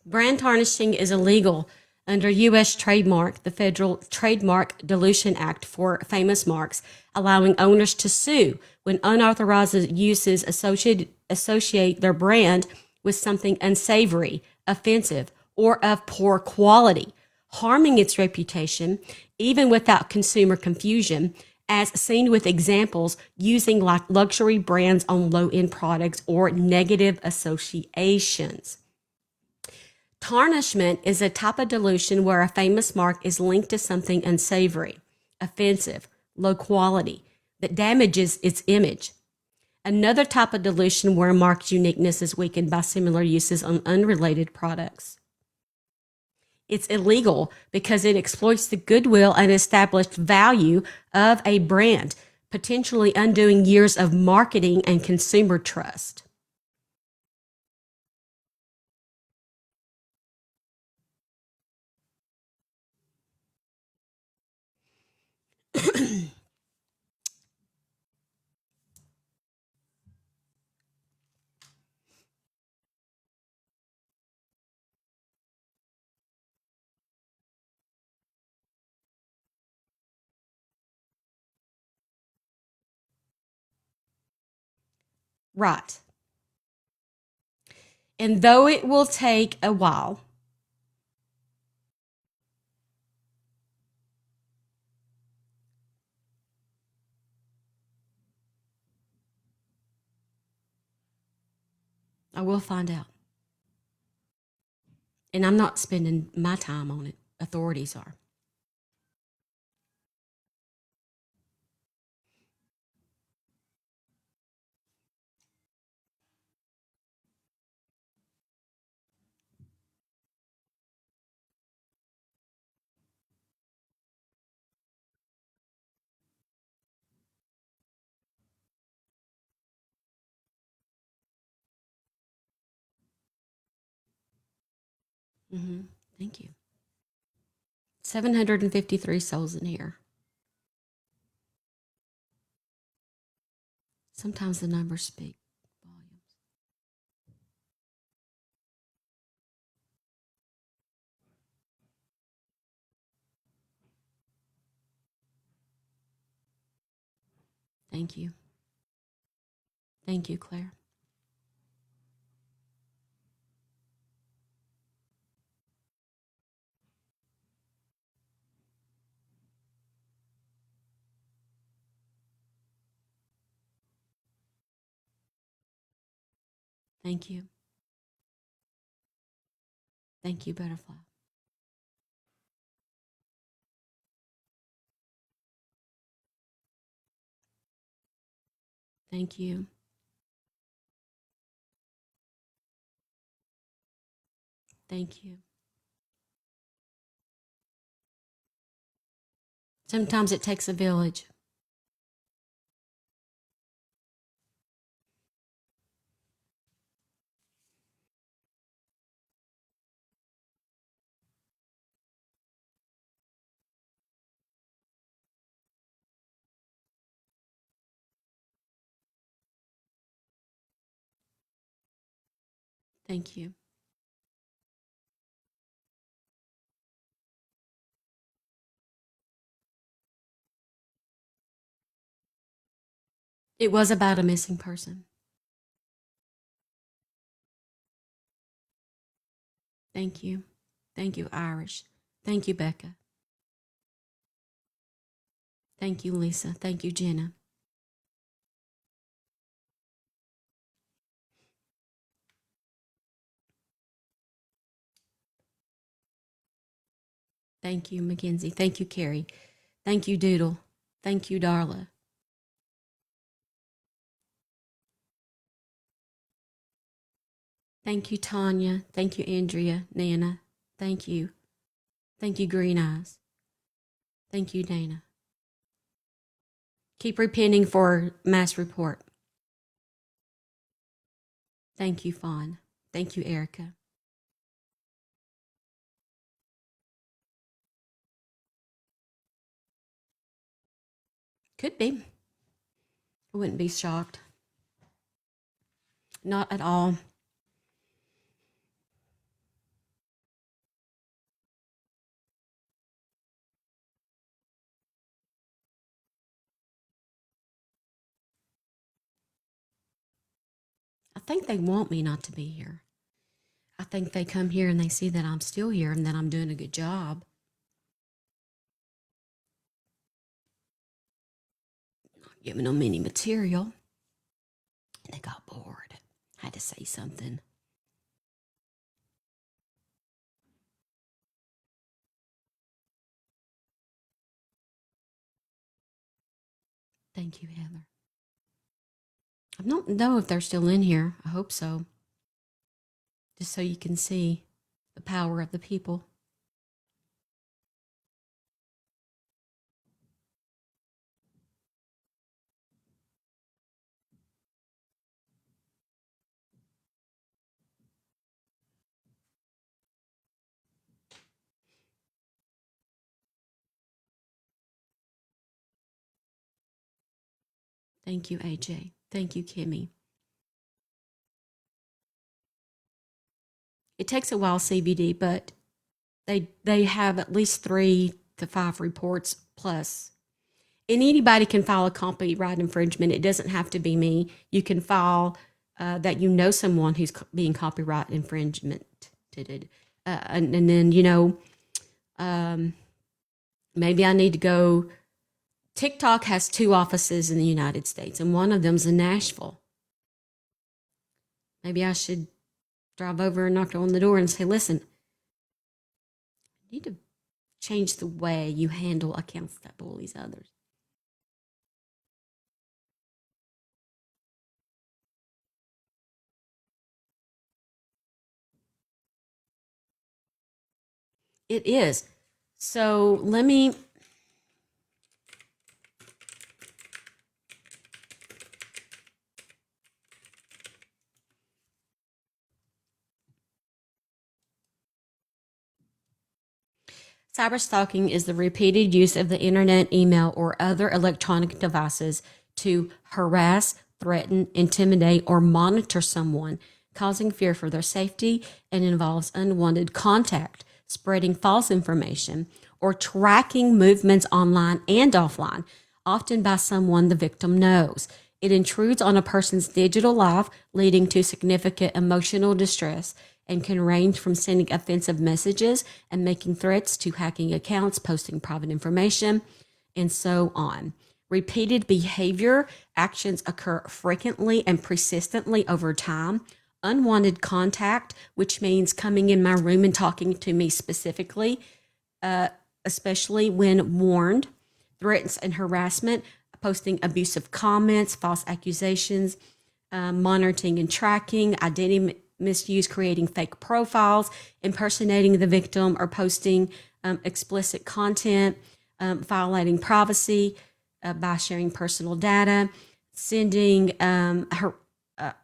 Brand tarnishing is illegal under U.S. trademark, the Federal Trademark Dilution Act for famous marks, allowing owners to sue when unauthorized uses associate their brand with something unsavory, offensive, or of poor quality, harming its reputation, even without consumer confusion, as seen with examples using like luxury brands on low-end products or negative associations. Tarnishment is a type of dilution where a famous mark is linked to something unsavory, offensive, low quality, that damages its image. Another type of dilution where a mark's uniqueness is weakened by similar uses on unrelated products. It's illegal because it exploits the goodwill and established value of a brand, potentially undoing years of marketing and consumer trust. Right. And though it will take a while, I will find out. And I'm not spending my time on it. Authorities are. Thank you. 753 souls in here. Sometimes the numbers speak volumes. Thank you. Thank you, Claire. Thank you. Thank you, Butterfly. Thank you. Thank you. Sometimes it takes a village. Thank you. It was about a missing person. Thank you. Thank you, Irish. Thank you, Becca. Thank you, Lisa. Thank you, Jenna. Thank you, Mackenzie. Thank you, Carrie. Thank you, Doodle. Thank you, Darla. Thank you, Tanya. Thank you, Andrea, Nana. Thank you. Thank you, Green Eyes. Thank you, Dana. Keep repenting for mass report. Thank you, Fawn. Thank you, Erica. Could be. I wouldn't be shocked. Not at all. I think they want me not to be here. I think they come here and they see that I'm still here and that I'm doing a good job. Not giving them any material. And they got bored. Had to say something. Thank you, Heather. I don't know if they're still in here. I hope so. Just so you can see the power of the people. Thank you, AJ. Thank you, Kimmy. It takes a while, CBD, but they have at least 3 to 5 reports plus. And anybody can file a copyright infringement. It doesn't have to be me. You can file that you know someone who's being copyright infringement. And then, maybe I need to go. TikTok has 2 offices in the United States, and one of them's in Nashville. Maybe I should drive over and knock on the door and say, listen, you need to change the way you handle accounts that bullies others. It is. So let me. Cyberstalking is the repeated use of the internet, email, or other electronic devices to harass, threaten, intimidate, or monitor someone, causing fear for their safety, and involves unwanted contact, spreading false information, or tracking movements online and offline, often by someone the victim knows. It intrudes on a person's digital life, leading to significant emotional distress, and can range from sending offensive messages and making threats to hacking accounts, posting private information, and so on. Repeated behavior actions occur frequently and persistently over time. Unwanted contact, which means coming in my room and talking to me specifically, especially when warned. Threats and harassment, posting abusive comments, false accusations, monitoring and tracking, identity misuse, creating fake profiles, impersonating the victim, or posting explicit content, violating privacy by sharing personal data, sending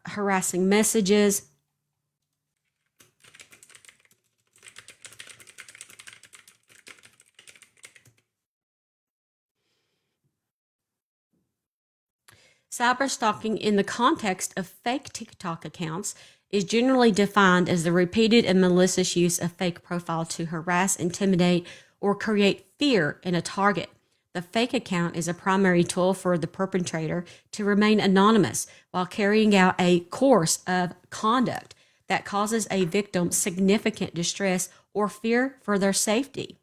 harassing messages. Cyberstalking in the context of fake TikTok accounts is generally defined as the repeated and malicious use of fake profile to harass, intimidate, or create fear in a target. The fake account is a primary tool for the perpetrator to remain anonymous while carrying out a course of conduct that causes a victim significant distress or fear for their safety.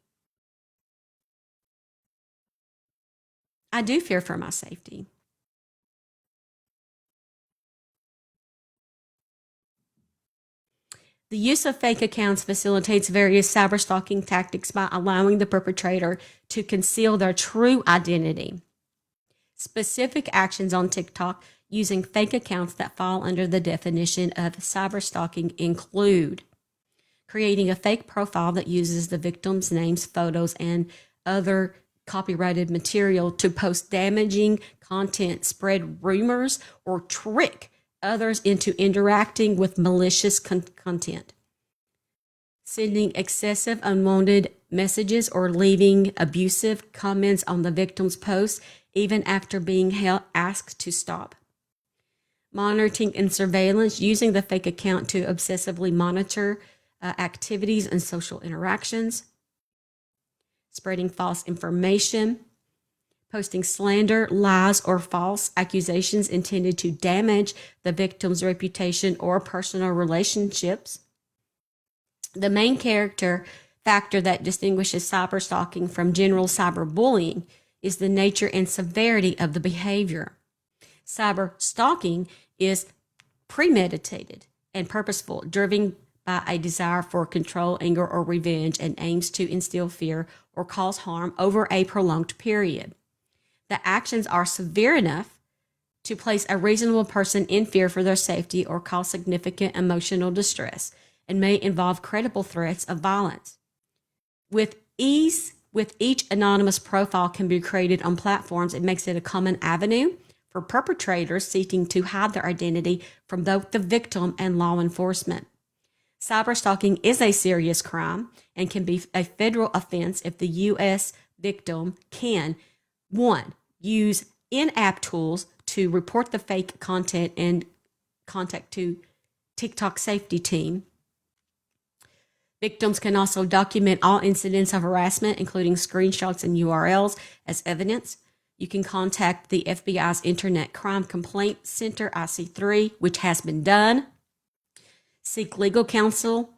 I do fear for my safety. The use of fake accounts facilitates various cyberstalking tactics by allowing the perpetrator to conceal their true identity. Specific actions on TikTok using fake accounts that fall under the definition of cyberstalking include creating a fake profile that uses the victim's names, photos, and other copyrighted material to post damaging content, spread rumors, or trick others into interacting with malicious content. Sending excessive unwanted messages or leaving abusive comments on the victim's posts even after being asked to stop. Monitoring and surveillance, using the fake account to obsessively monitor activities and social interactions. Spreading false information. Posting slander, lies, or false accusations intended to damage the victim's reputation or personal relationships. The main factor that distinguishes cyberstalking from general cyberbullying is the nature and severity of the behavior. Cyberstalking is premeditated and purposeful, driven by a desire for control, anger, or revenge, and aims to instill fear or cause harm over a prolonged period. The actions are severe enough to place a reasonable person in fear for their safety or cause significant emotional distress, and may involve credible threats of violence. With each anonymous profile can be created on platforms, it makes it a common avenue for perpetrators seeking to hide their identity from both the victim and law enforcement. Cyberstalking is a serious crime and can be a federal offense if the U.S. victim can, 1, use in-app tools to report the fake content and contact to TikTok safety team. Victims can also document all incidents of harassment, including screenshots and URLs, as evidence. You can contact the FBI's Internet Crime Complaint Center, IC3, which has been done. Seek legal counsel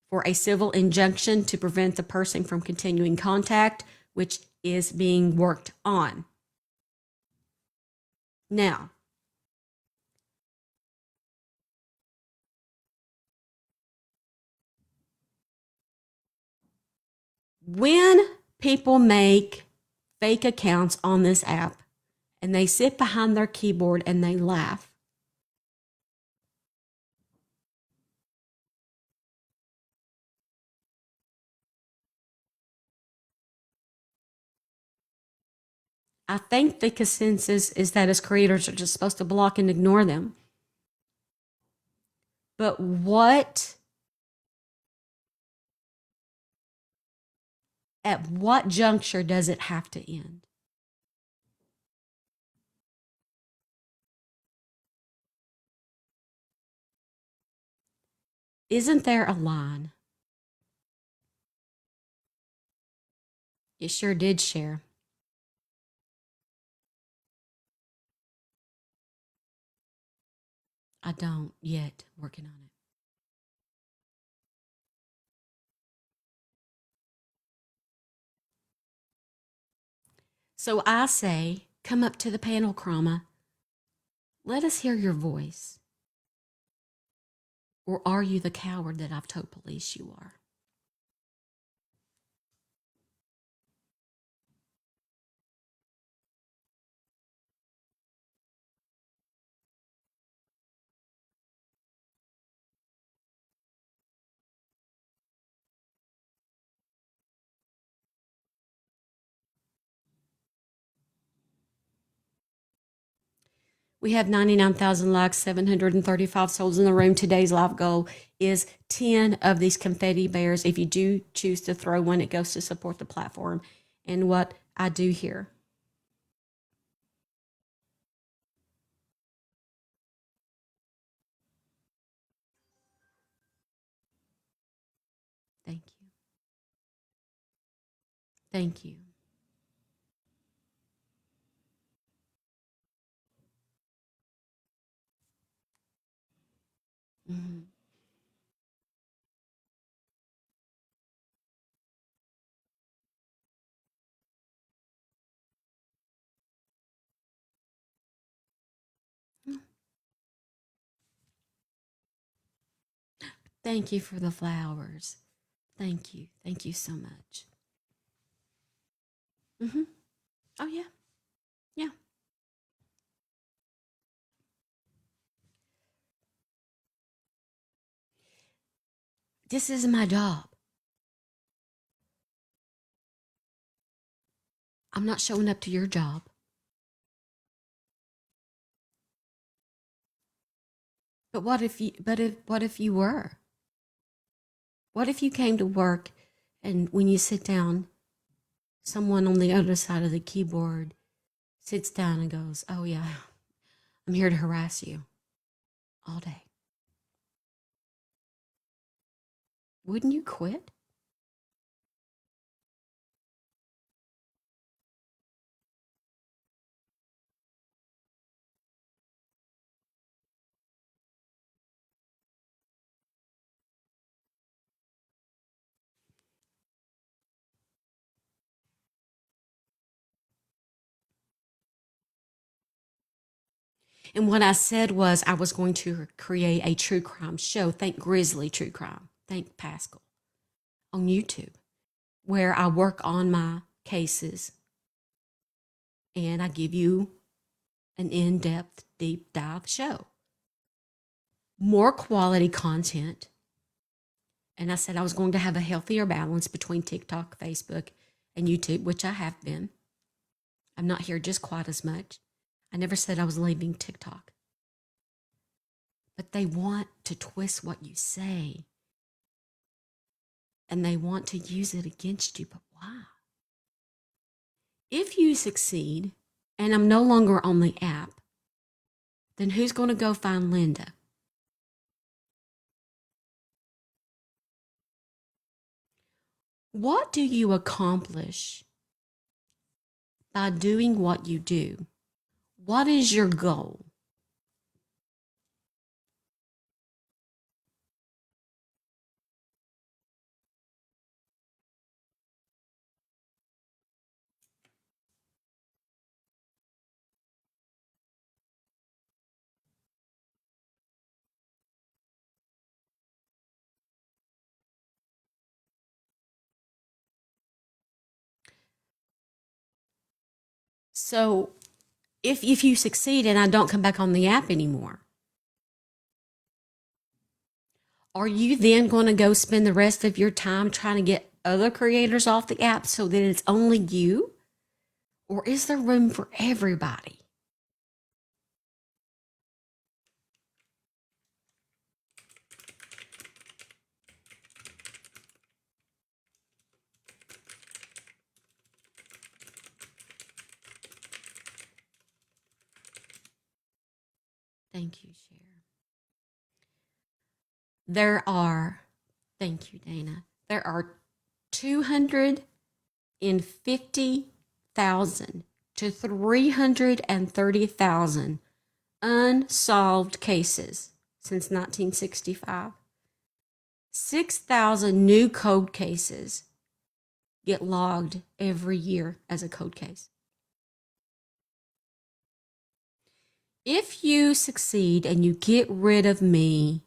for a civil injunction to prevent the person from continuing contact, which is being worked on. Now, when people make fake accounts on this app and they sit behind their keyboard and they laugh, I think the consensus is that as creators are just supposed to block and ignore them. But at what juncture does it have to end? Isn't there a line? You sure did, share. I don't yet. Working on it. So I say, come up to the panel, Chroma. Let us hear your voice. Or are you the coward that I've told police you are? We have 99,000 likes, 735 souls in the room. Today's live goal is 10 of these confetti bears. If you do choose to throw one, it goes to support the platform and what I do here. Thank you. Thank you. Mhm. Thank you for the flowers. Thank you. Thank you so much. Oh, yeah. Yeah. This is my job. I'm not showing up to your job. But what if you were? What if you came to work and when you sit down, someone on the other side of the keyboard sits down and goes, "Oh yeah, I'm here to harass you all day." Wouldn't you quit? And what I said was I was going to create a true crime show. Thank Grizzly True Crime. Thank Pascal on YouTube, where I work on my cases and I give you an in-depth deep dive show. More quality content. And I said I was going to have a healthier balance between TikTok, Facebook, and YouTube, which I have been. I'm not here just quite as much. I never said I was leaving TikTok. But they want to twist what you say. And they want to use it against you. But why? If you succeed, and I'm no longer on the app, then who's going to go find Linda? What do you accomplish by doing what you do? What is your goal? So if you succeed and I don't come back on the app anymore, are you then going to go spend the rest of your time trying to get other creators off the app so that it's only you? Or is there room for everybody? Thank you, Cher. Thank you, Dana. There are 250,000 to 330,000 unsolved cases since 1965. 6,000 new code cases get logged every year as a code case. If you succeed and you get rid of me,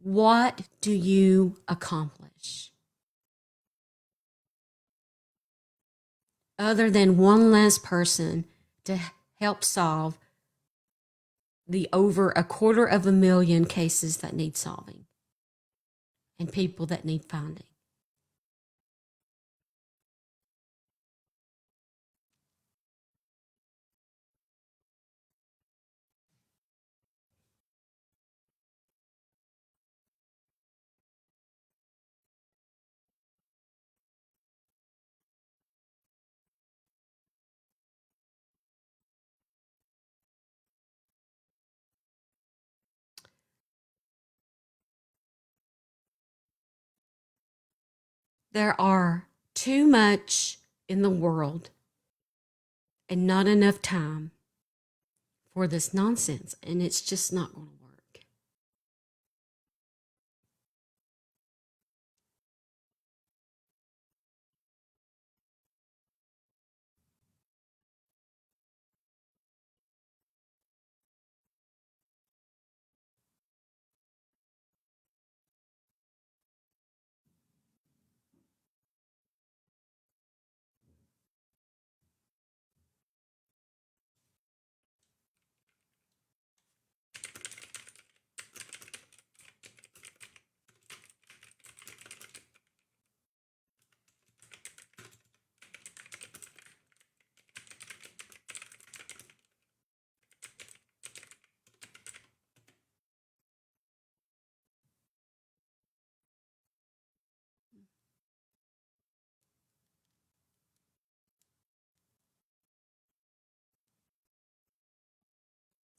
what do you accomplish? Other than one less person to help solve the over 250,000 cases that need solving and people that need finding. There are too much in the world and not enough time for this nonsense, and it's just not going to work.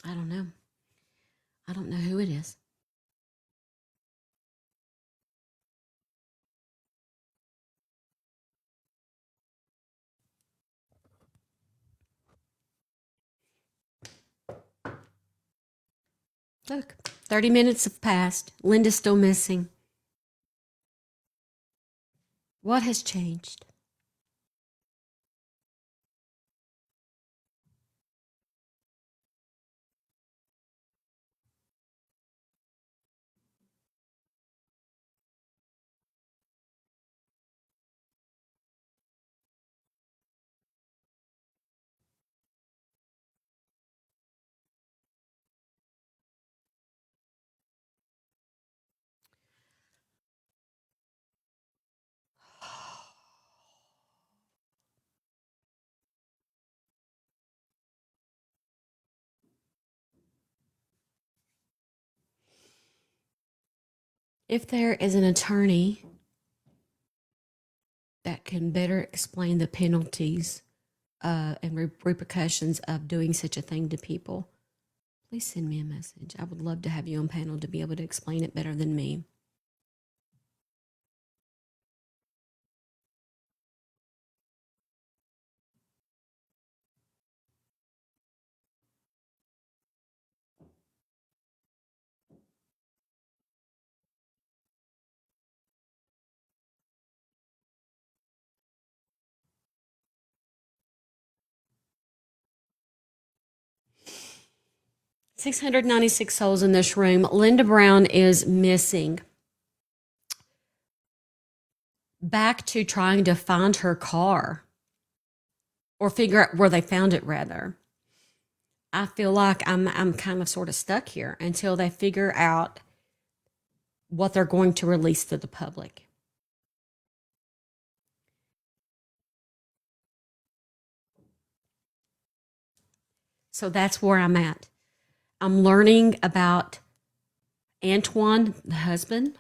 I don't know. I don't know who it is. Look, 30 minutes have passed. Linda's still missing. What has changed? If there is an attorney that can better explain the penalties and repercussions of doing such a thing to people, please send me a message. I would love to have you on panel to be able to explain it better than me. $696 souls in this room. Linda Brown is missing. Back to trying to find her car or figure out where they found it, rather. I feel like I'm kind of sort of stuck here until they figure out what they're going to release to the public. So that's where I'm at. I'm learning about Antoine, the husband.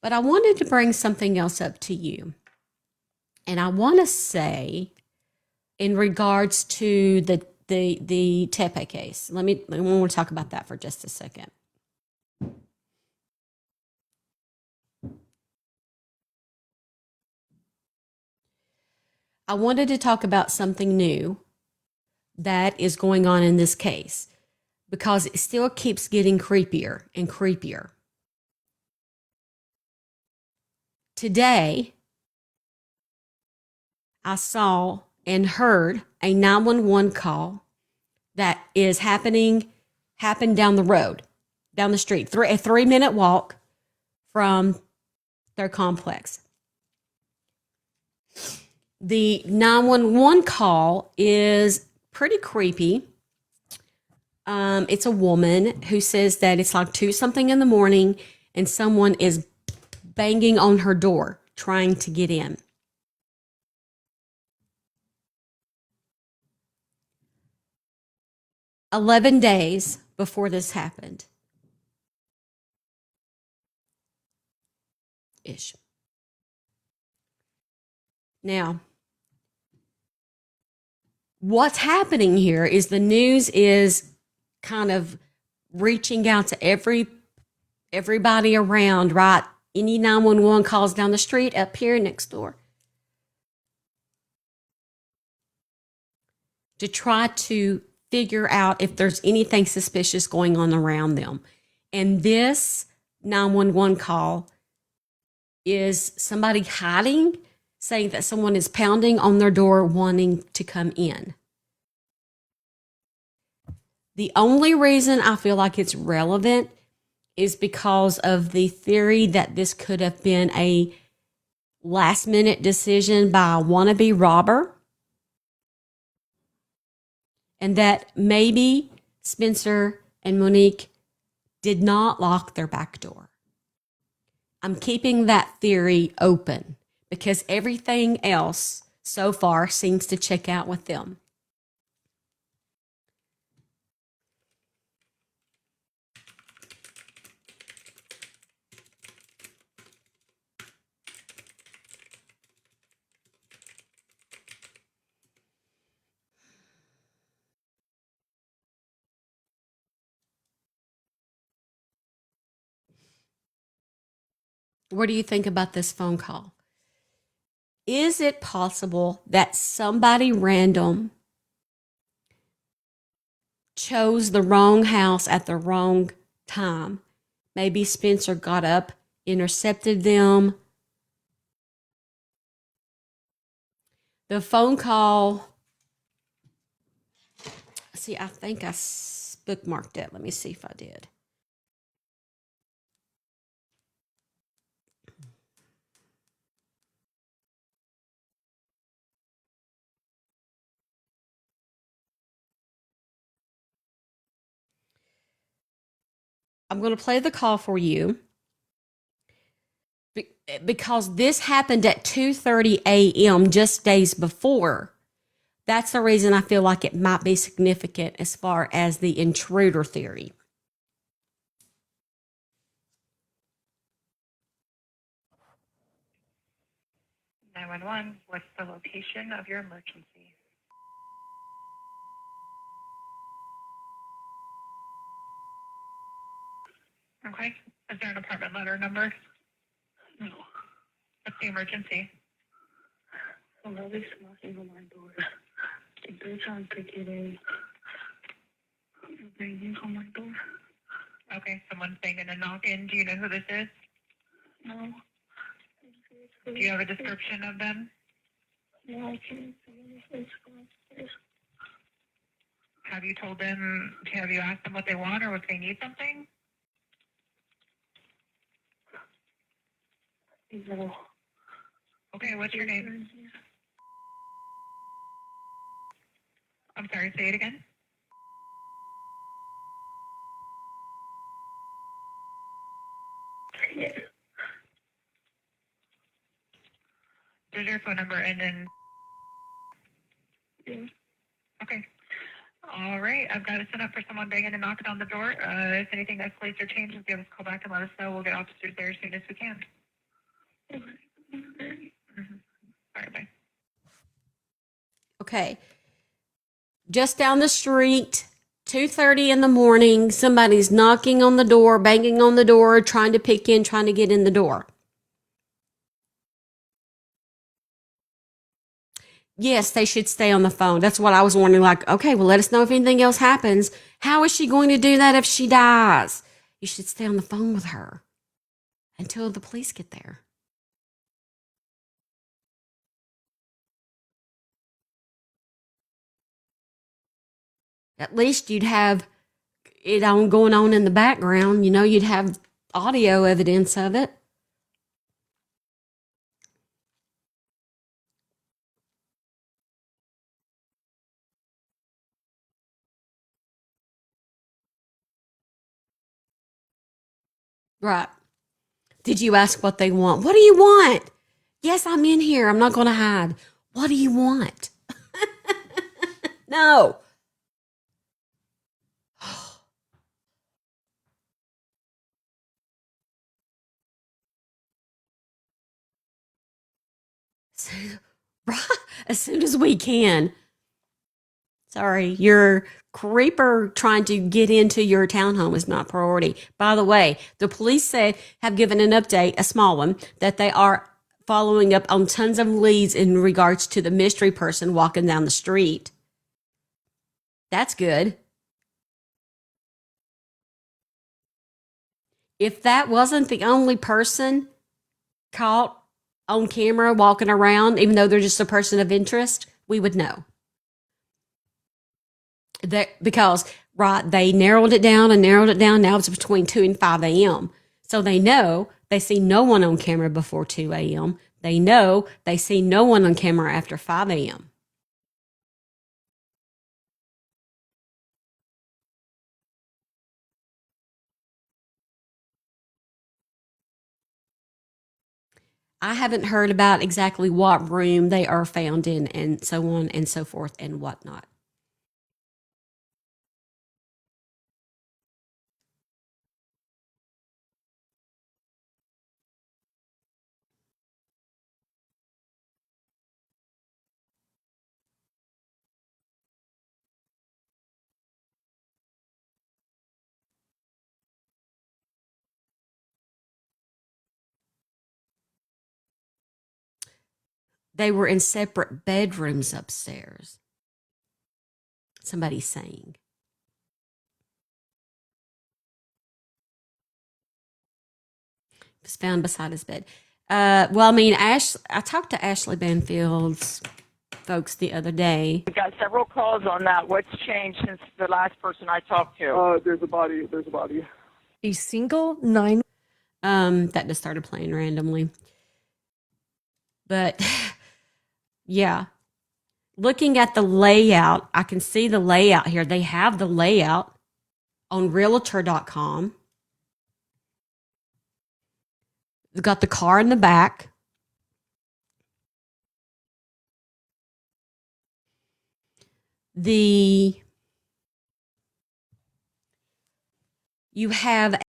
But I wanted to bring something else up to you. And I want to say, in regards to the Tepe case, I want to talk about that for just a second. I wanted to talk about something new that is going on in this case because it still keeps getting creepier and creepier. Today, I saw and heard a 911 call that is happened down the road, down the street, a 3-minute walk from their complex. The 911 call is pretty creepy. It's a woman who says that it's like 2-something in the morning and someone is banging on her door trying to get in. "11 days before this happened. Ish. Now, what's happening here is the news is kind of reaching out to everybody around, right? Any 911 calls down the street, up here, next door, to try to figure out if there's anything suspicious going on around them. And this 911 call is somebody hiding, saying that someone is pounding on their door wanting to come in. The only reason I feel like it's relevant is because of the theory that this could have been a last-minute decision by a wannabe robber, and that maybe Spencer and Monique did not lock their back door. I'm keeping that theory open because everything else so far seems to check out with them. What do you think about this phone call? Is it possible that somebody random chose the wrong house at the wrong time? Maybe Spencer got up, intercepted them. The phone call, see, I think I bookmarked it. Let me see if I did. I'm going to play the call for you because this happened at 2:30 a.m. just days before That's the reason I feel like it might be significant as far as the intruder theory. What's the location of your emergency? Okay. Is there an apartment letter number? No. What's the emergency? Somebody's knocking on my door. They're trying to get in. Banging on my door. Okay, someone's banging and knocking. Do you know who this is? No. Do you have a description of them? No, I can't see anything. Have you told them, have you asked them what they want or if they need something? No. Okay, what's your name? I'm sorry, say it again. Yeah. There's your phone number and then... Yeah. Okay. All right, I've got it set up for someone banging and knocking on the door. If anything escalates or changes, give us a call back and let us know. We'll get officers there as soon as we can. Mm-hmm. All right, bye. Okay. Just down the street, 2:30 in the morning, somebody's knocking on the door, banging on the door, trying to pick in, trying to get in the door. Yes, they should stay on the phone. That's what I was wondering. Like, okay, well, let us know if anything else happens. How is she going to do that if she dies? You should stay on the phone with her until the police get there. At least you'd have it on going on in the background. You know, you'd have audio evidence of it. Right. Did you ask what they want? What do you want? Yes, I'm in here. I'm not going to hide. What do you want? No. Right. As soon as we can. Sorry, your creeper trying to get into your townhome is not priority. By the way, the police have given an update, a small one, that they are following up on tons of leads in regards to the mystery person walking down the street. That's good. If that wasn't the only person caught on camera walking around, even though they're just a person of interest, we would know. Because right, they narrowed it down and narrowed it down. Now it's between 2 and 5 a.m. So they know they see no one on camera before 2 a.m. They know they see no one on camera after 5 a.m. I haven't heard about exactly what room they are found in and so on and so forth and whatnot. They were in separate bedrooms upstairs. Somebody's saying. It was found beside his bed. Well, I mean, I talked to Ashley Banfield's folks the other day. We got several calls on that. What's changed since the last person I talked to? There's a body. A single 9. That just started playing randomly. But yeah, looking at the layout, I can see the layout here. They have the layout on realtor.com. They've got the car in the back. you have